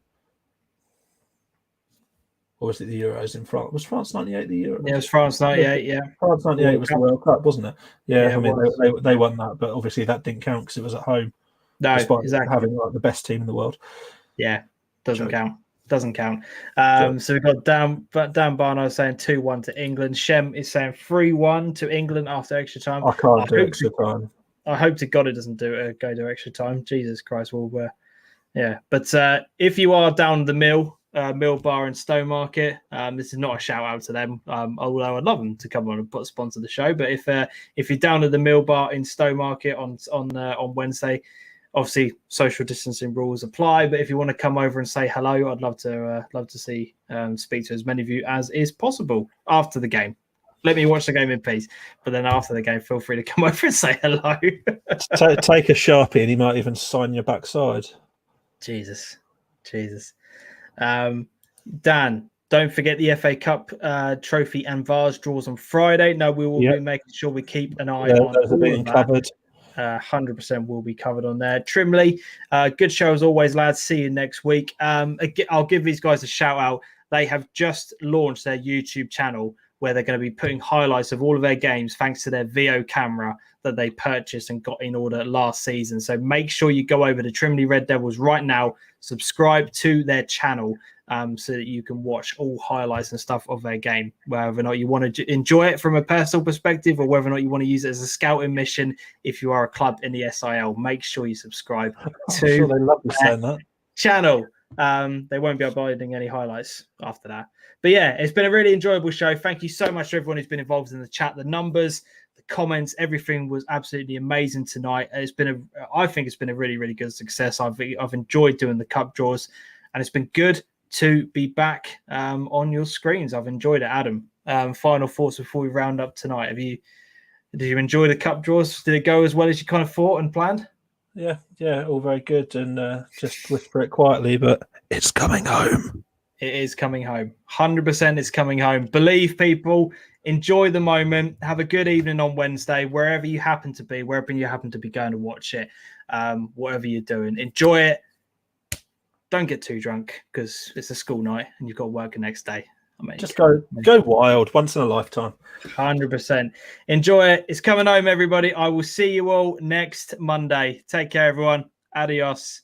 Or was it the Euros in France? Was France '98 the Euros? Yeah, it was France '98. Yeah, France '98 was the World Cup, wasn't it? Yeah, I mean they won that, but obviously that didn't count because it was at home. No, despite exactly. having like the best team in the world. Yeah, doesn't count. So we've got Dan Barnard saying 2-1 to England. Shem is saying 3-1 to England after extra time. I can't do extra time. I hope to God it doesn't go to extra time. Jesus Christ, yeah. But if you are down the Mill Bar in Stowmarket, this is not a shout out to them. Although I'd love them to come on and sponsor the show. But if you're down at the Mill Bar in Stowmarket on Wednesday, obviously social distancing rules apply. But if you want to come over and say hello, I'd love to speak to as many of you as is possible after the game. Let me watch the game in peace. But then after the game, feel free to come over and say hello. Take a Sharpie and he might even sign your backside. Jesus. Dan, don't forget the FA Cup trophy and vase draws on Friday. No, we will be making sure we keep an eye on those are being covered. 100% will be covered on there. Trimley, good show as always, lads. See you next week. I'll give these guys a shout out. They have just launched their YouTube channel where they're going to be putting highlights of all of their games thanks to their VO camera that they purchased and got in order last season. So make sure you go over to Trimley Red Devils right now, subscribe to their channel so that you can watch all highlights and stuff of their game, whether or not you want to enjoy it from a personal perspective or whether or not you want to use it as a scouting mission. If you are a club in the SIL, make sure you subscribe to they love you saying that. Channel. They won't be uploading any highlights after that. But yeah, it's been a really enjoyable show. Thank you so much to everyone who's been involved in the chat. The numbers, the comments, everything was absolutely amazing tonight. I think it's been a really, really good success. I've enjoyed doing the cup draws, and it's been good to be back on your screens. I've enjoyed it, Adam. Final thoughts before we round up tonight. Did you enjoy the cup draws? Did it go as well as you kind of thought and planned? Yeah, all very good. And just whisper it quietly, but it's coming home. It is coming home. 100% it's coming home. Believe, people. Enjoy the moment. Have a good evening on Wednesday, wherever you happen to be going to watch it, whatever you're doing. Enjoy it. Don't get too drunk because it's a school night and you've got to work the next day. Just go wild, once in a lifetime. 100%. Enjoy it. It's coming home, everybody. I will see you all next Monday. Take care, everyone. Adios.